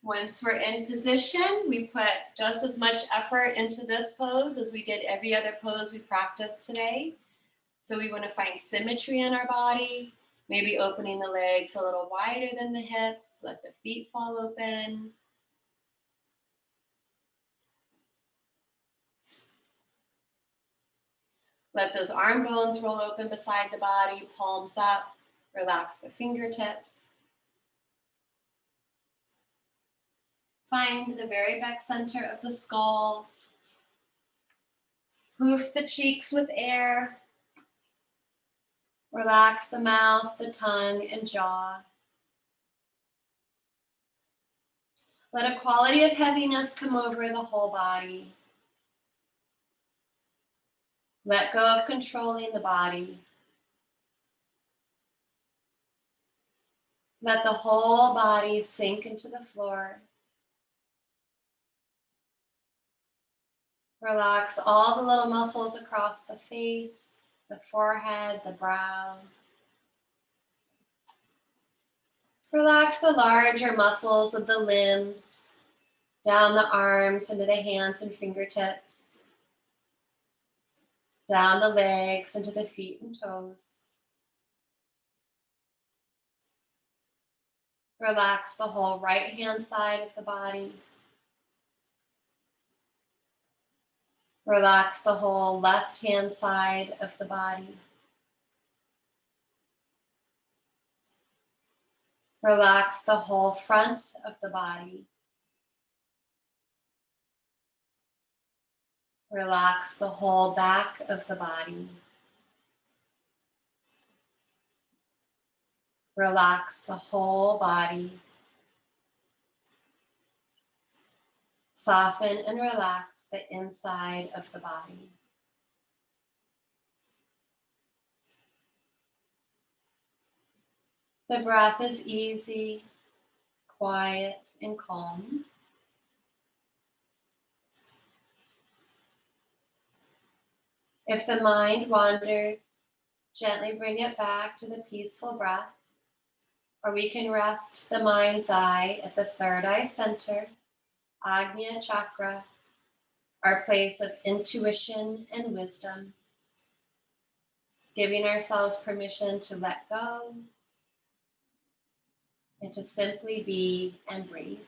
Once we're in position, we put just as much effort into this pose as we did every other pose we practiced today. So we want to find symmetry in our body, maybe opening the legs a little wider than the hips, let the feet fall open. Let those arm bones roll open beside the body, palms up, relax the fingertips. Find the very back center of the skull. Poof the cheeks with air. Relax the mouth, the tongue, and jaw. Let a quality of heaviness come over the whole body. Let go of controlling the body. Let the whole body sink into the floor. Relax all the little muscles across the face, the forehead, the brow. Relax the larger muscles of the limbs, down the arms into the hands and fingertips, down the legs into the feet and toes. Relax the whole right hand side of the body. Relax the whole left hand side of the body. Relax the whole front of the body. Relax the whole back of the body. Relax the whole body. Soften and relax the inside of the body. The breath is easy, quiet, and calm. If the mind wanders, gently bring it back to the peaceful breath, or we can rest the mind's eye at the third eye center, Ajna chakra, our place of intuition and wisdom, giving ourselves permission to let go and to simply be and breathe.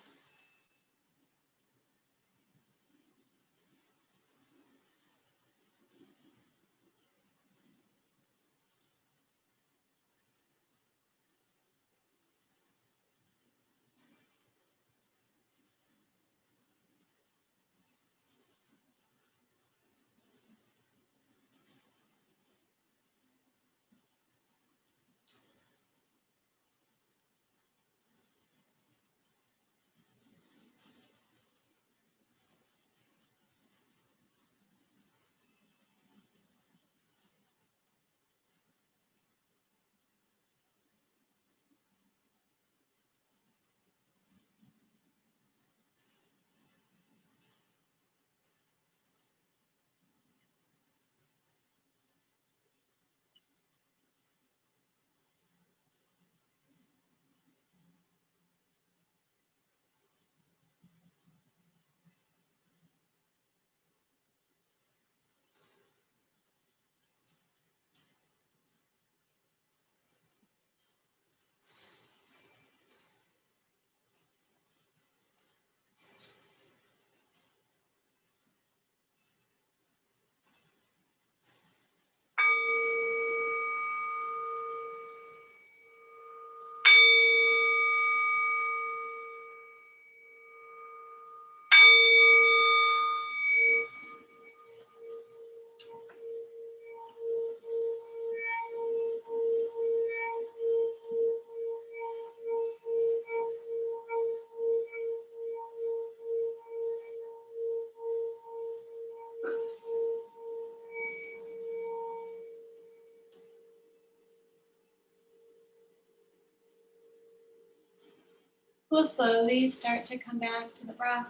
We'll slowly start to come back to the breath.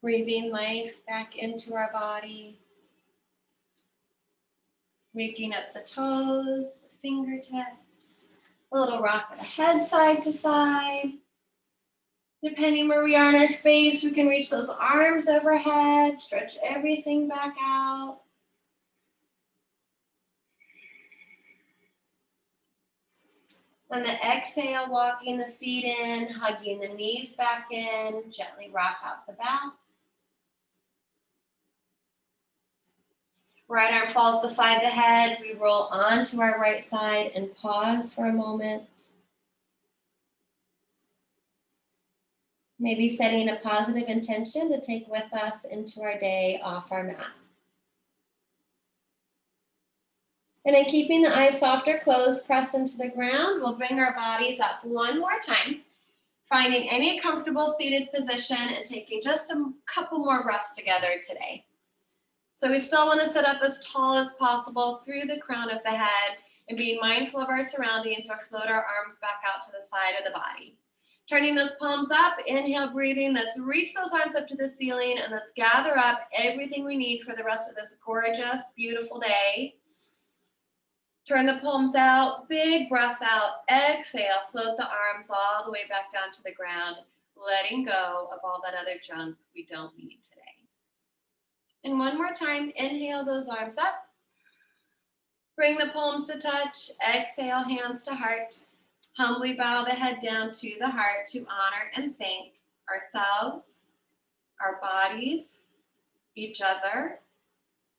Breathing life back into our body. Waking up the toes, the fingertips. A little rock of the head side to side. Depending where we are in our space, we can reach those arms overhead, stretch everything back out. On the exhale, walking the feet in, hugging the knees back in, gently rock out the back. Right arm falls beside the head. We roll onto our right side and pause for a moment. Maybe setting a positive intention to take with us into our day off our mat. And then keeping the eyes soft or closed, press into the ground, we'll bring our bodies up one more time, finding any comfortable seated position and taking just a couple more breaths together today. So we still want to sit up as tall as possible through the crown of the head and being mindful of our surroundings or float our arms back out to the side of the body. Turning those palms up, inhale, breathing. Let's reach those arms up to the ceiling and let's gather up everything we need for the rest of this gorgeous, beautiful day. Turn the palms out, big breath out, exhale, float the arms all the way back down to the ground, letting go of all that other junk we don't need today. And one more time, inhale those arms up. Bring the palms to touch, exhale, hands to heart. Humbly bow the head down to the heart to honor and thank ourselves, our bodies, each other,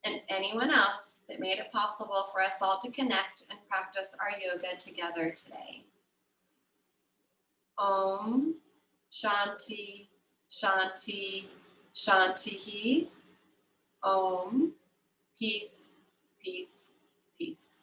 and anyone else that made it possible for us all to connect and practice our yoga together today. Om Shanti Shanti Shanti. Om. Peace, peace, peace.